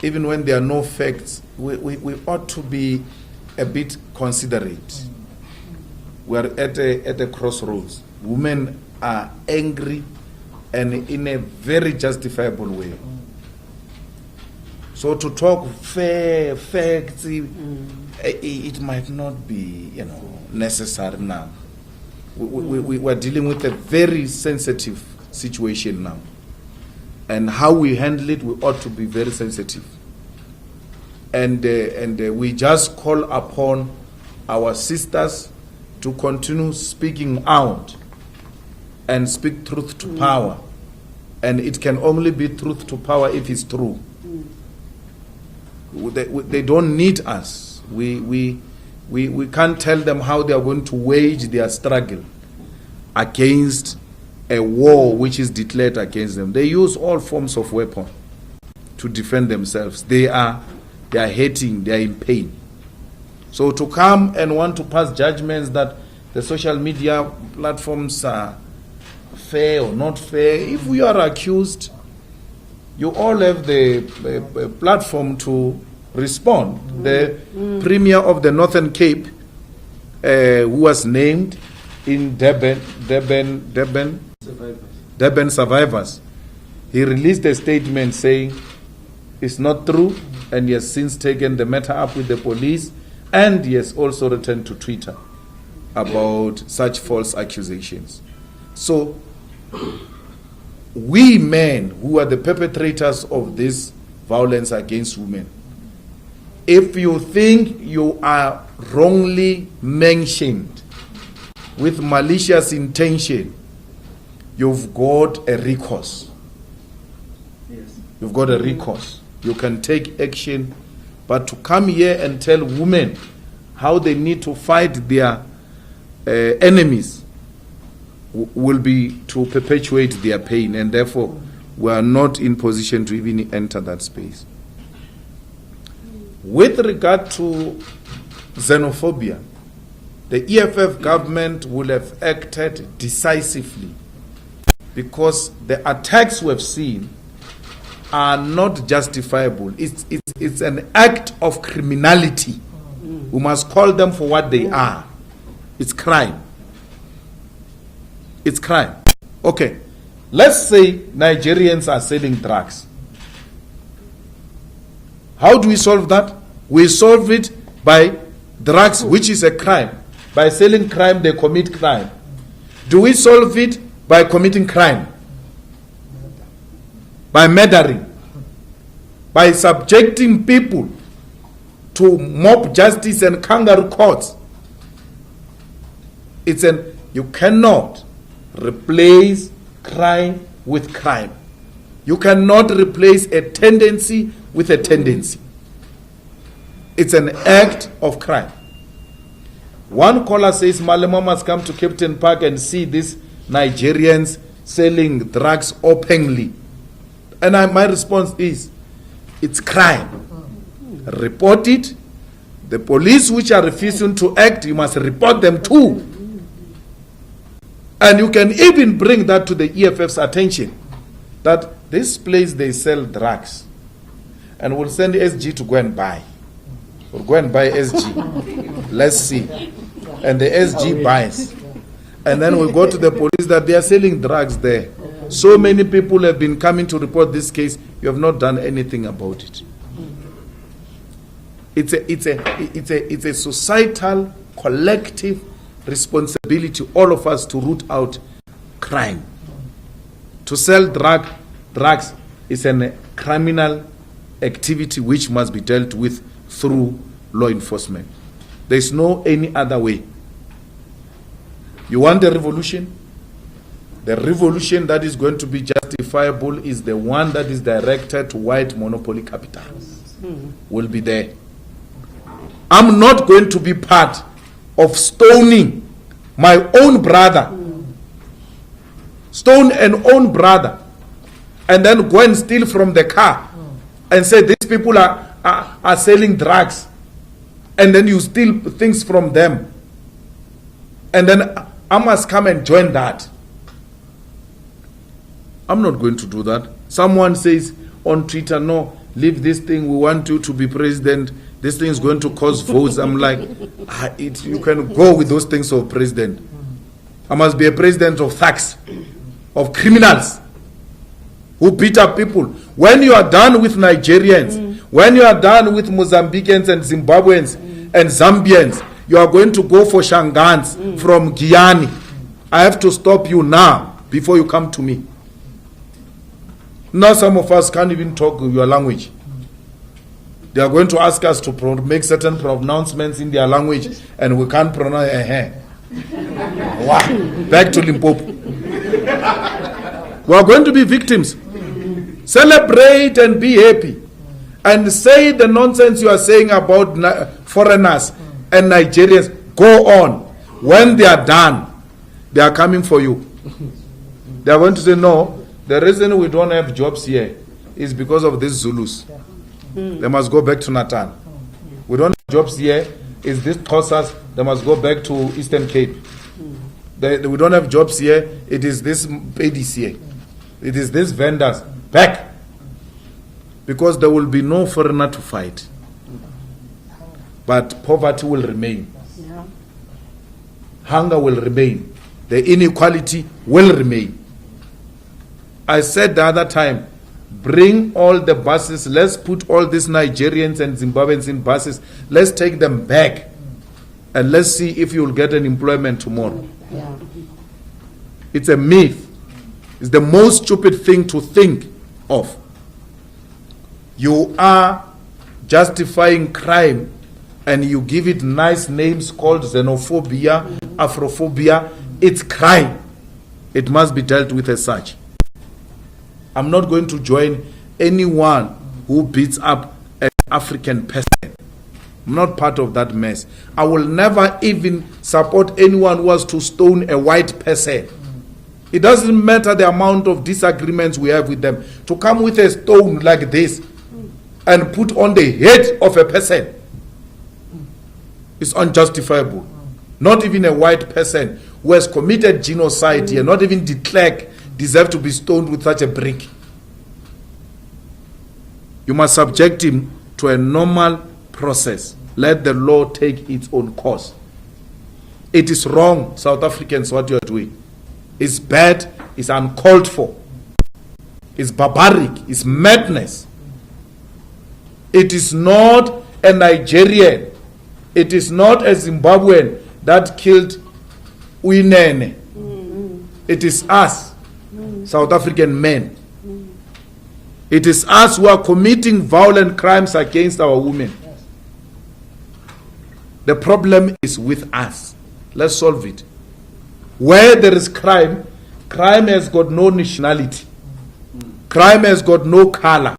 even when there are no facts, we ought to be a bit considerate. We are at a crossroads. Women are angry and in a very justifiable way. So to talk fair facts, it might not be, necessary now. We are dealing with a very sensitive situation now, and how we handle it, we ought to be very sensitive. And we just call upon our sisters to continue speaking out and speak truth to power, and it can only be truth to power if it's true. They don't need us. We can't tell them how they are going to wage their struggle against a war which is declared against them. They use all forms of weapon to defend themselves. They are hating, they are in pain. So to come and want to pass judgments that the social media platforms are fair or not fair, if we are accused, you all have the platform to respond. The Premier of the Northern Cape, who was named in Durban survivors, he released a statement saying it's not true, and he has since taken the matter up with the police, and he has also returned to Twitter about such false accusations. So we men who are the perpetrators of this violence against women, if you think you are wrongly mentioned with malicious intention, you've got a recourse. Yes. You've got a recourse. You can take action, but to come here and tell women how they need to fight their enemies will be to perpetuate their pain, and therefore we are not in position to even enter that space. With regard to xenophobia, the EFF government will have acted decisively, because the attacks we have seen are not justifiable. It's an act of criminality. We must call them for what they are. It's crime. It's crime. Okay, let's say Nigerians are selling drugs. How do we solve that? We solve it by drugs, which is a crime. By selling crime, they commit crime. Do we solve it by committing crime? By murdering? By subjecting people to mob justice and kangaroo courts? You cannot replace crime with crime. You cannot replace a tendency with a tendency. It's an act of crime. One caller says Malema must come to Captain Park and see these Nigerians selling drugs openly. And my response is, it's crime. Report it. The police which are refusing to act, you must report them too. And you can even bring that to the EFF's attention, that this place they sell drugs, and we'll send SG to go and buy. We'll go and buy SG. Let's see. And the SG buys. And then we'll go to the police that they are selling drugs there. So many people have been coming to report this case. You have not done anything about it. It's a societal, collective responsibility, all of us, to root out crime. To sell drugs is a criminal activity which must be dealt with through law enforcement. There's no any other way. You want a revolution? The revolution that is going to be justifiable is the one that is directed to white monopoly capital. Will be there. I'm not going to be part of stoning my own brother. Stone an own brother. And then go and steal from the car. And say these people are selling drugs. And then you steal things from them. and then I must come and join that. I'm not going to do that. Someone says on Twitter, no, leave this thing, we want you to be president, this thing is going to cause votes. I'm like, you can go with those things of president. I must be a president of thugs, of criminals who beat up people. When you are done with Nigerians, when you are done with Mozambicans and Zimbabweans and Zambians, you are going to go for Shangans from Guyana. I have to stop you now before you come to me. Now some of us can't even talk your language. They are going to ask us to make certain pronouncements in their language, and we can't pronounce Wow. Back to Limpopo. We are going to be victims. Celebrate and be happy. And say the nonsense you are saying about foreigners and Nigerians. Go on. When they are done, they are coming for you. They are going to say, no, the reason we don't have jobs here is because of these Zulus. They must go back to Natal. We don't have jobs here. Is this Xhosas? They must go back to Eastern Cape. We don't have jobs here. It is this Pedis here. It is these vendors. Back. Because there will be no foreigner to fight. But poverty will remain. Hunger will remain. The inequality will remain. I said the other time, bring all the buses, let's put all these Nigerians and Zimbabweans in buses, let's take them back, and let's see if you'll get an employment tomorrow. Yeah. It's a myth. It's the most stupid thing to think of. You are justifying crime, and you give it nice names called xenophobia, Afrophobia. It's crime. It must be dealt with as such. I'm not going to join anyone who beats up an African person. I'm not part of that mess. I will never even support anyone who wants to stone a white person. It doesn't matter the amount of disagreements we have with them. To come with a stone like this and put on the head of a person is unjustifiable. Not even a white person who has committed genocide here, not even de Klerk, deserve to be stoned with such a brick. You must subject him to a normal process. Let the law take its own course. It is wrong, South Africans, what you are doing. It's bad, it's uncalled for. It's barbaric, it's madness. It is not a Nigerian, it is not a Zimbabwean that killed Uinene. It is us, South African men. It is us who are committing violent crimes against our women. The problem is with us. Let's solve it. Where there is crime, crime has got no nationality. Crime has got no color.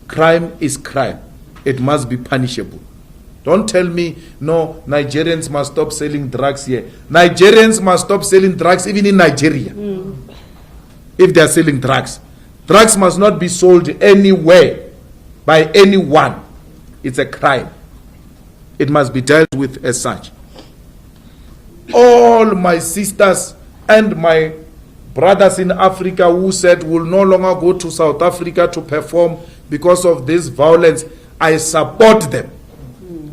Crime is crime. It must be punishable. Don't tell me, no, Nigerians must stop selling drugs here. Nigerians must stop selling drugs even in Nigeria. If they are selling drugs. Drugs must not be sold anywhere by anyone. It's a crime. It must be dealt with as such. All my sisters and my brothers in Africa who said will no longer go to South Africa to perform because of this violence, I support them.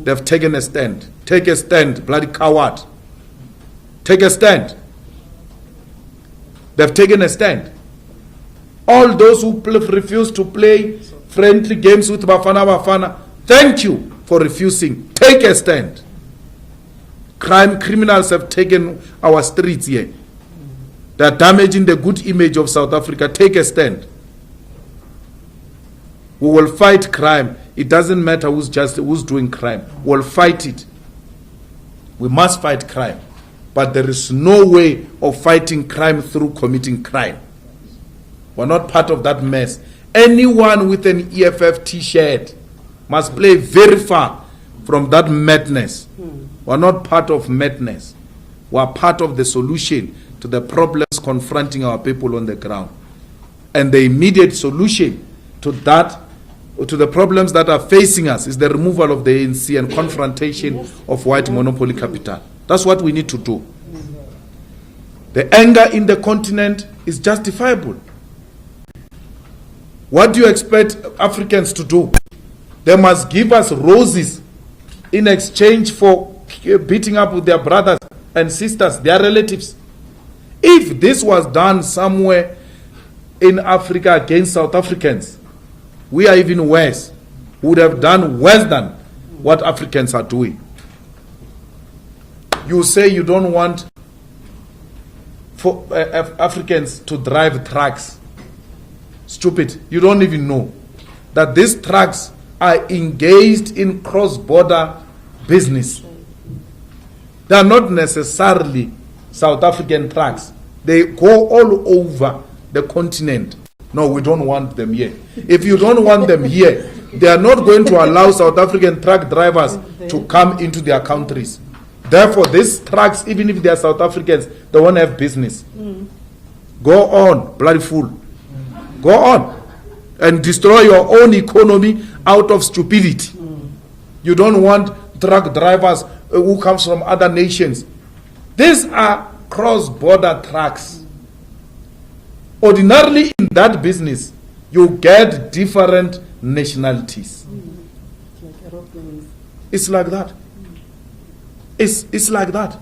They've taken a stand. Take a stand, bloody coward. Take a stand. They've taken a stand. All those who refuse to play friendly games with Bafana, thank you for refusing. Take a stand. Criminals have taken our streets here. They are damaging the good image of South Africa. Take a stand. We will fight crime. It doesn't matter who's doing crime. We'll fight it. We must fight crime. But there is no way of fighting crime through committing crime. We're not part of that mess. Anyone with an EFF t-shirt must play very far from that madness. We're not part of madness. We're part of the solution to the problems confronting our people on the ground. And the immediate solution to that, to the problems that are facing us, is the removal of the ANC and confrontation of white monopoly capital. That's what we need to do. The anger in the continent is justifiable. What do you expect Africans to do? They must give us roses in exchange for beating up with their brothers and sisters, their relatives. If this was done somewhere in Africa against South Africans, we are even worse. We would have done worse than what Africans are doing. You say you don't want for Africans to drive trucks. Stupid. You don't even know that these trucks are engaged in cross-border business. They are not necessarily South African trucks. They go all over the continent. No, we don't want them here. If you don't want them here, they are not going to allow South African truck drivers to come into their countries. Therefore, these trucks, even if they are South Africans, they won't have business. Go on, bloody fool. Go on and destroy your own economy out of stupidity. You don't want truck drivers who comes from other nations. These are cross-border trucks. Ordinarily in that business, you get different nationalities. It's like that. It's like that.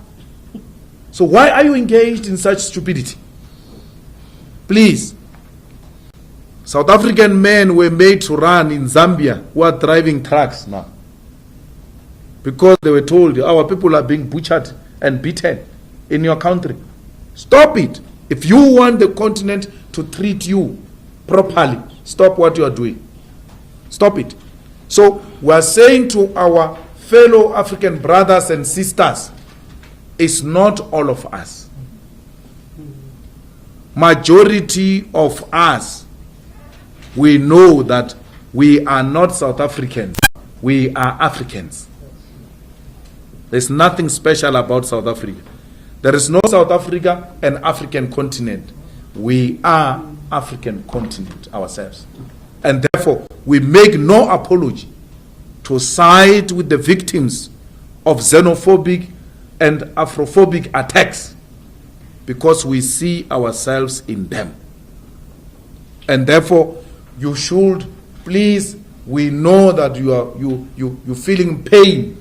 So why are you engaged in such stupidity? Please. South African men were made to run in Zambia who are driving trucks now. Because they were told our people are being butchered and beaten in your country. Stop it. If you want the continent to treat you properly, stop what you are doing. Stop it. So we are saying to our fellow African brothers and sisters, it's not all of us. Majority of us, we know that we are not South Africans. We are Africans. There's nothing special about South Africa. There is no South Africa and African continent. We are African continent ourselves. And therefore, we make no apology to side with the victims of xenophobic and Afrophobic attacks because we see ourselves in them. And therefore, you should please, we know that you're feeling pain.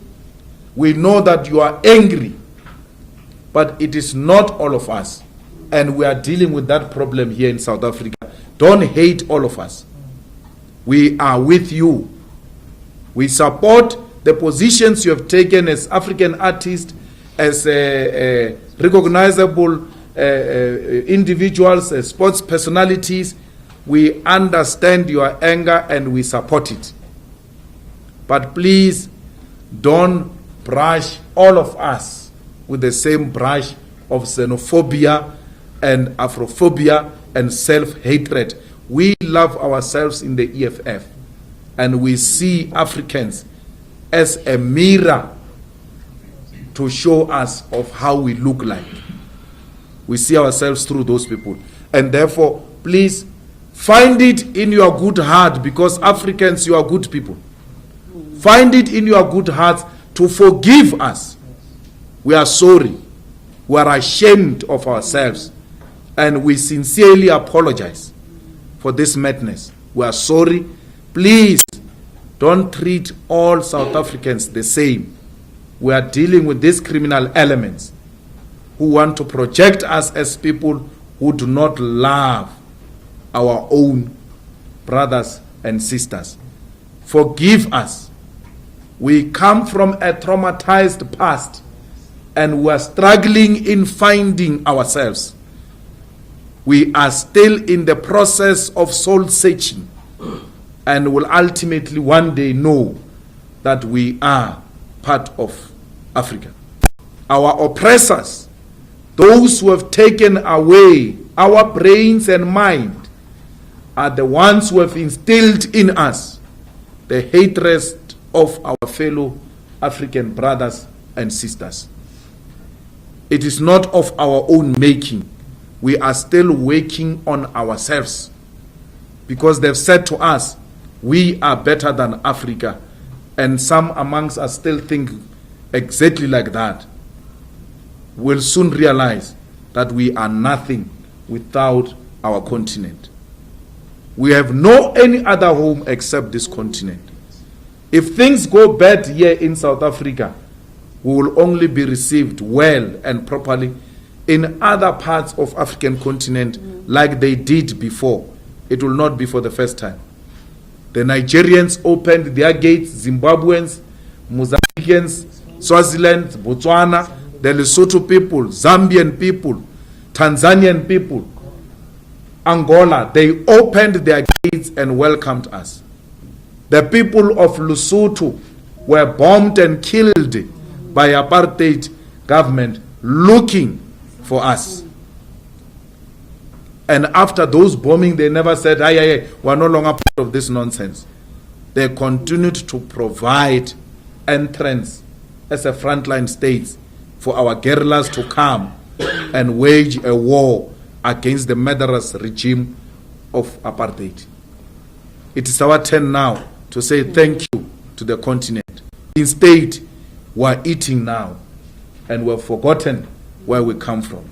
We know that you are angry. But it is not all of us. And we are dealing with that problem here in South Africa. Don't hate all of us. We are with you. We support the positions you have taken as African artists, as recognizable individuals, as sports personalities. We understand your anger and we support it. But please don't brush all of us with the same brush of xenophobia and Afrophobia and self-hatred. We love ourselves in the EFF and we see Africans as a mirror to show us of how we look like. We see ourselves through those people. And therefore, please find it in your good heart, because Africans, you are good people. Find it in your good heart to forgive us. We are sorry. We are ashamed of ourselves. And we sincerely apologize for this madness. We are sorry. Please don't treat all South Africans the same. We are dealing with these criminal elements who want to project us as people who do not love our own brothers and sisters. Forgive us. We come from a traumatized past and we are struggling in finding ourselves. We are still in the process of soul searching and will ultimately one day know that we are part of Africa. Our oppressors, those who have taken away our brains and mind, are the ones who have instilled in us the hatred of our fellow African brothers and sisters. It is not of our own making. We are still working on ourselves because they've said to us, we are better than Africa, and some amongst us still think exactly like that. will soon realize that we are nothing without our continent. We have no any other home except this continent. If things go bad here in South Africa, we will only be received well and properly in other parts of African continent like they did before. It will not be for the first time. The Nigerians opened their gates, Zimbabweans, Mozambicans, Swaziland, Botswana, the Lesotho people, Zambian people, Tanzanian people, Angola, they opened their gates and welcomed us. The people of Lesotho were bombed and killed by apartheid government looking for us. And after those bombing, they never said, we're no longer part of this nonsense. They continued to provide entrance as a frontline state for our guerrillas to come and wage a war against the murderous regime of apartheid. It is our turn now to say thank you to the continent. Instead, we are eating now and we have forgotten where we come from.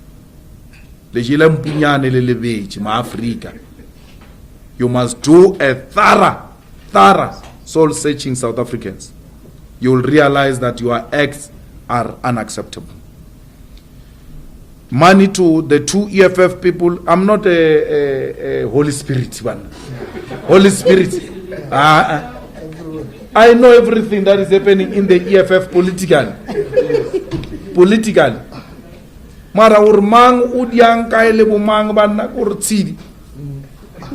You must do a thorough soul-searching, South Africans. You will realize that your acts are unacceptable. Money to the two EFF people. I'm not a Holy Spirit one. Holy Spirit. I know everything that is happening in the EFF politically. Mara urmang udyang kay lebumang ban na kurtsidi.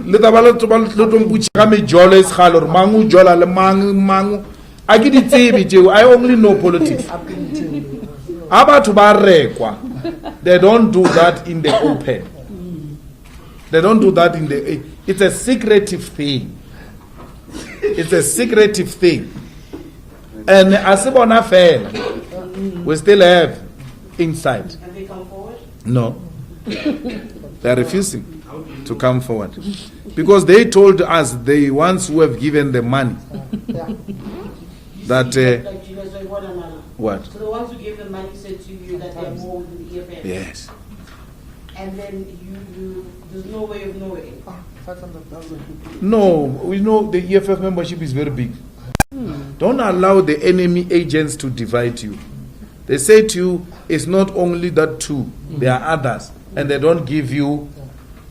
Leta bala to mpuchi kami jolo is khalor mangu jola le mangu. I only know politics. About to they don't do that in the open. They don't do that in the. It's a secretive thing. It's a secretive thing. And as a affair, we still have inside. Can they come forward? No. They are refusing to come forward. Because they told us, the ones who have given the money, that like you guys like one another. What? So the ones who gave the money said to you that they're more with the EFF. Yes. And then you there's no way of knowing. 500,000 people. No, we know the EFF membership is very big. Don't allow the enemy agents to divide you. They say to you, it's not only that two, there are others, and they don't give you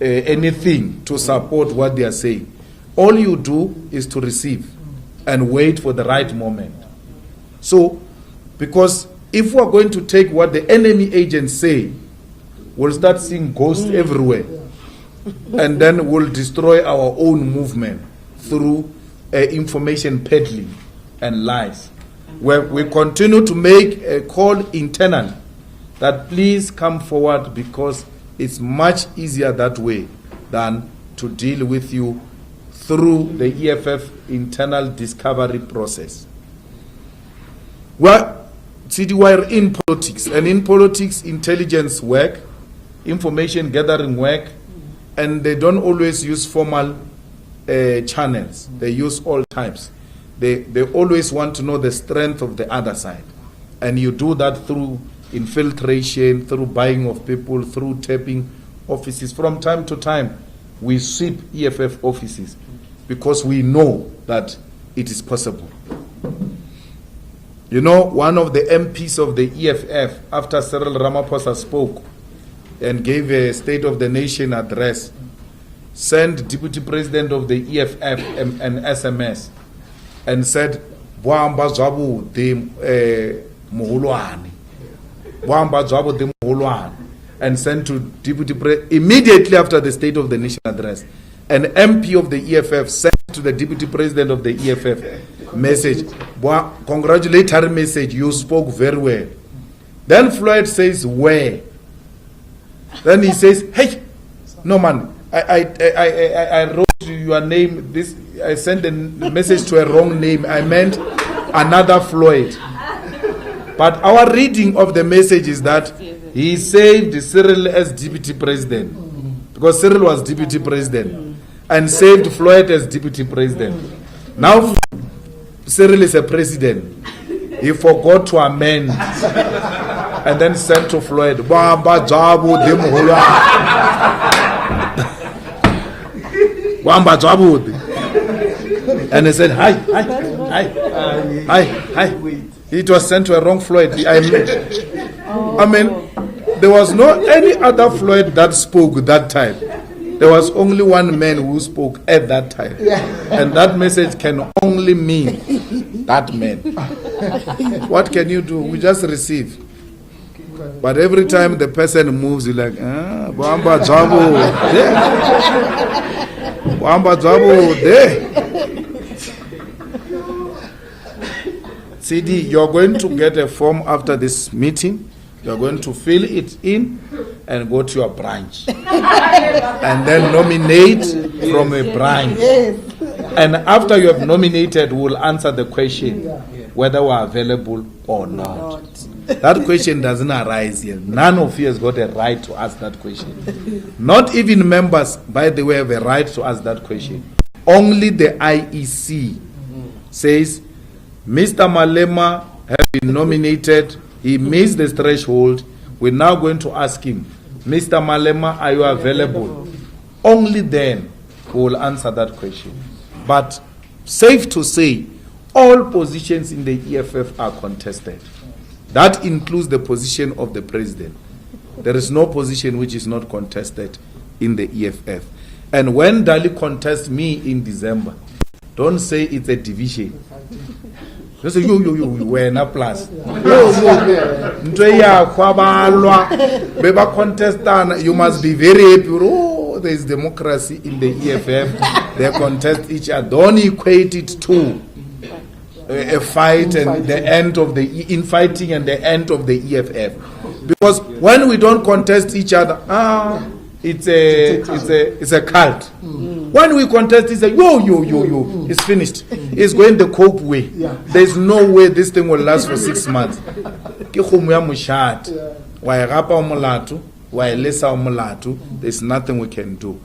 anything to support what they are saying. All you do is to receive and wait for the right moment. So, because if we are going to take what the enemy agents say, we'll start seeing ghosts everywhere. And then we'll destroy our own movement through information peddling and lies. Where we continue to make a call internally that please come forward, because it's much easier that way than to deal with you through the EFF internal discovery process. Well, we're in politics, and in politics, intelligence work, information gathering work, and they don't always use formal channels. They use all types. They always want to know the strength of the other side. And you do that through infiltration, through buying of people, through tapping offices. From time to time, we sweep EFF offices because we know that it is possible. You know, one of the MPs of the EFF, after Cyril Ramaphosa spoke and gave a State of the Nation address, sent Deputy President of the EFF an SMS and said, "Boamba zwabu de muhulwane, boamba zwabu de muhulwane," and sent to Deputy President immediately after the State of the Nation address. An MP of the EFF sent to the Deputy President of the EFF message, congratulatory message, you spoke very well. Then Floyd says, where? Then he says, hey, no man, I wrote your name, this, I sent a message to a wrong name, I meant another Floyd. But our reading of the message is that he saved Cyril as Deputy President, because Cyril was Deputy President, and saved Floyd as Deputy President. Now Cyril is a president. He forgot to amend and then sent to Floyd. Wamba jabu dimuhula. Wamba jabu. And he said, hi. It was sent to a wrong Floyd. I mean, there was no any other Floyd that spoke that time. There was only one man who spoke at that time. And that message can only mean that man. What can you do? We just receive. But every time the person moves, you're like, Wamba jabu. Wamba jabu. CD, you're going to get a form after this meeting. You're going to fill it in and go to your branch. And then nominate from a branch. And after you have nominated, we'll answer the question whether we're available or not. That question doesn't arise here. None of you has got a right to ask that question. Not even members, by the way, have a right to ask that question. Only the IEC says, Mr. Malema has been nominated. He meets the threshold. We're now going to ask him, Mr. Malema, are you available? Only then we will answer that question. But safe to say, all positions in the EFF are contested. That includes the position of the president. There is no position which is not contested in the EFF. And when Dali contests me in December, don't say it's a division. They say, we're in a plus. You must be very happy. Oh, there is democracy in the EFF. They contest each other. Don't equate it to a fight and the end of the infighting and the end of the EFF. Because when we don't contest each other, it's a cult. When we contest, it's a yo, it's finished. It's going the cope way. There's no way this thing will last for 6 months. There's nothing we can do.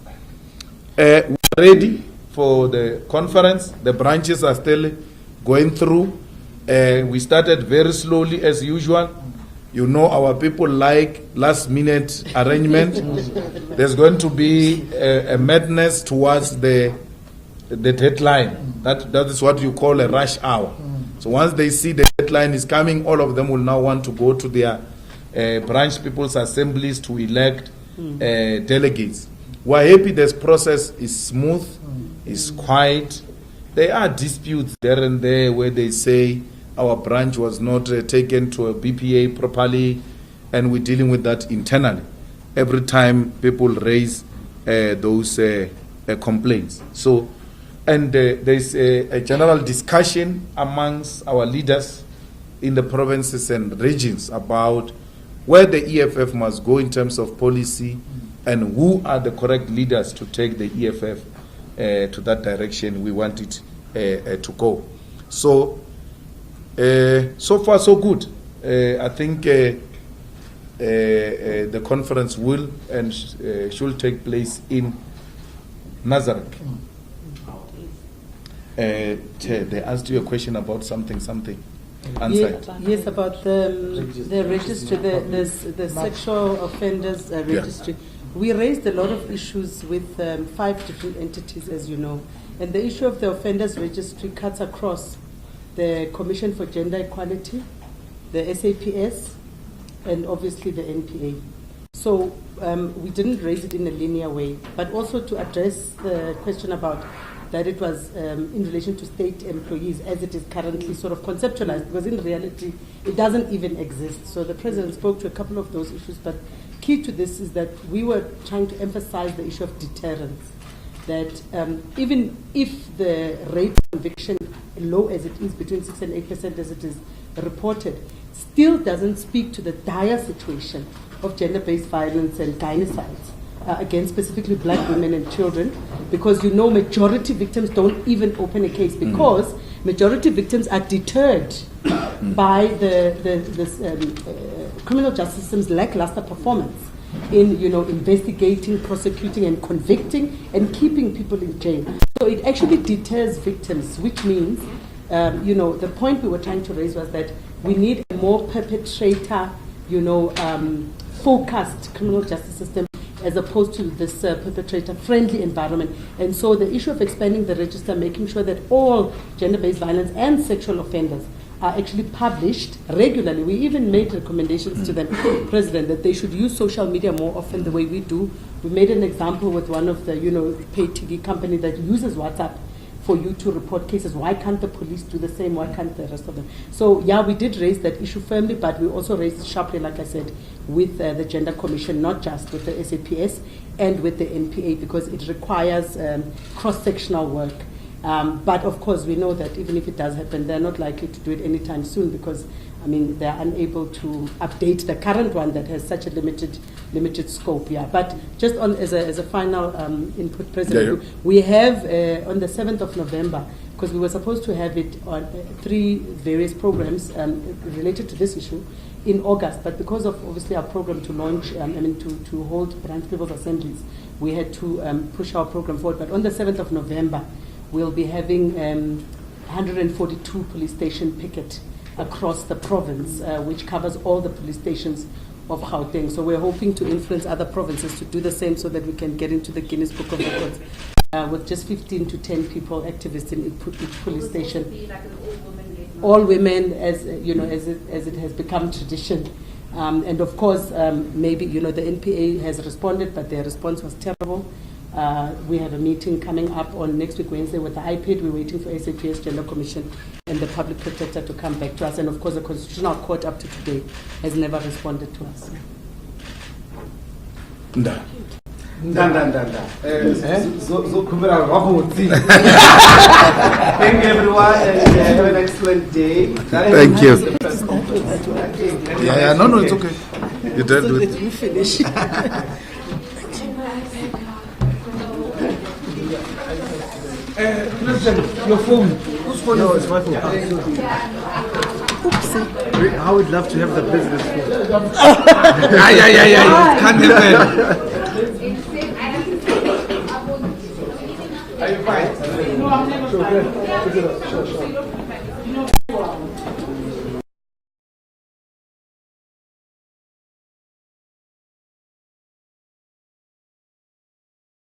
We're ready for the conference. The branches are still going through. We started very slowly as usual. You know our people like last minute arrangement. There's going to be a madness towards the deadline. That is what you call a rush hour. So once they see the deadline is coming, all of them will now want to go to their branch people's assemblies to elect delegates. We're happy this process is smooth, is quiet. There are disputes there and there where they say our branch was not taken to a BPA properly, and we're dealing with that internally every time people raise those complaints. So, and there's a general discussion amongst our leaders in the provinces and regions about where the EFF must go in terms of policy and who are the correct leaders to take the EFF to that direction we want it to go. So, so far so good. I think the conference will and should take place in Nazareth. They asked you a question about something. Answer. Yes, about the registry, the sexual offenders registry. Yeah. We raised a lot of issues with 5 different entities, as you know. And the issue of the offenders registry cuts across the Commission for Gender Equality, the SAPS, and obviously the NPA. So we didn't raise it in a linear way, but also to address the question about that it was in relation to state employees as it is currently sort of conceptualized, because in reality it doesn't even exist. So the President spoke to a couple of those issues, but key to this is that we were trying to emphasize the issue of deterrence, that even if the rate of conviction, low as it is, between 6 and 8% as it is reported, still doesn't speak to the dire situation of gender-based violence and gynocides against specifically black women and children, because you know majority victims don't even open a case because majority victims are deterred by the criminal justice system's lackluster performance in investigating, prosecuting and convicting and keeping people in jail. So it actually deters victims, which means the point we were trying to raise was that we need a more perpetrator focused criminal justice system as opposed to this perpetrator-friendly environment. And so the issue of expanding the register, making sure that all gender-based violence and sexual offenders are actually published regularly. We even made recommendations to the President that they should use social media more often the way we do. We made an example with one of the, paid TV company that uses WhatsApp for you to report cases. Why can't the police do the same? Why can't the rest of them? So, yeah, we did raise that issue firmly, but we also raised it sharply, like I said, with the Gender Commission, not just with the SAPS and with the NPA, because it requires cross-sectional work. But of course, we know that even if it does happen, they're not likely to do it anytime soon because, they're unable to update the current one that has such a limited scope. Yeah. But just as a final input, President, we have on the 7th of November, because we were supposed to have it on 3 various programs related to this issue in August, but because of obviously our program to launch, to hold branch people's assemblies, we had to push our program forward. But on the 7th of November, we'll be having 142 police station picket across the province, which covers all the police stations of Gauteng. So we're hoping to influence other provinces to do the same so that we can get into the Guinness Book of Records with just 15 to 10 people, activists in each police station. Be like an all women, as it has become tradition. And of course, maybe, the NPA has responded, but their response was terrible. We have a meeting coming up on next week, Wednesday, with the IPID. We're waiting for SAPS Gender Commission and the Public Protector to come back to us. And of course, the Constitutional Court up to today has never responded to us. Thank you, everyone, and have an excellent day. Thank you. No, it's okay. You don't do it. You finish. President, your phone. Whose phone? No, it's my phone. Oopsie. I would love to have the business phone. Yeah. Can't happen. Are you fine? No, I'm never fine. Sure.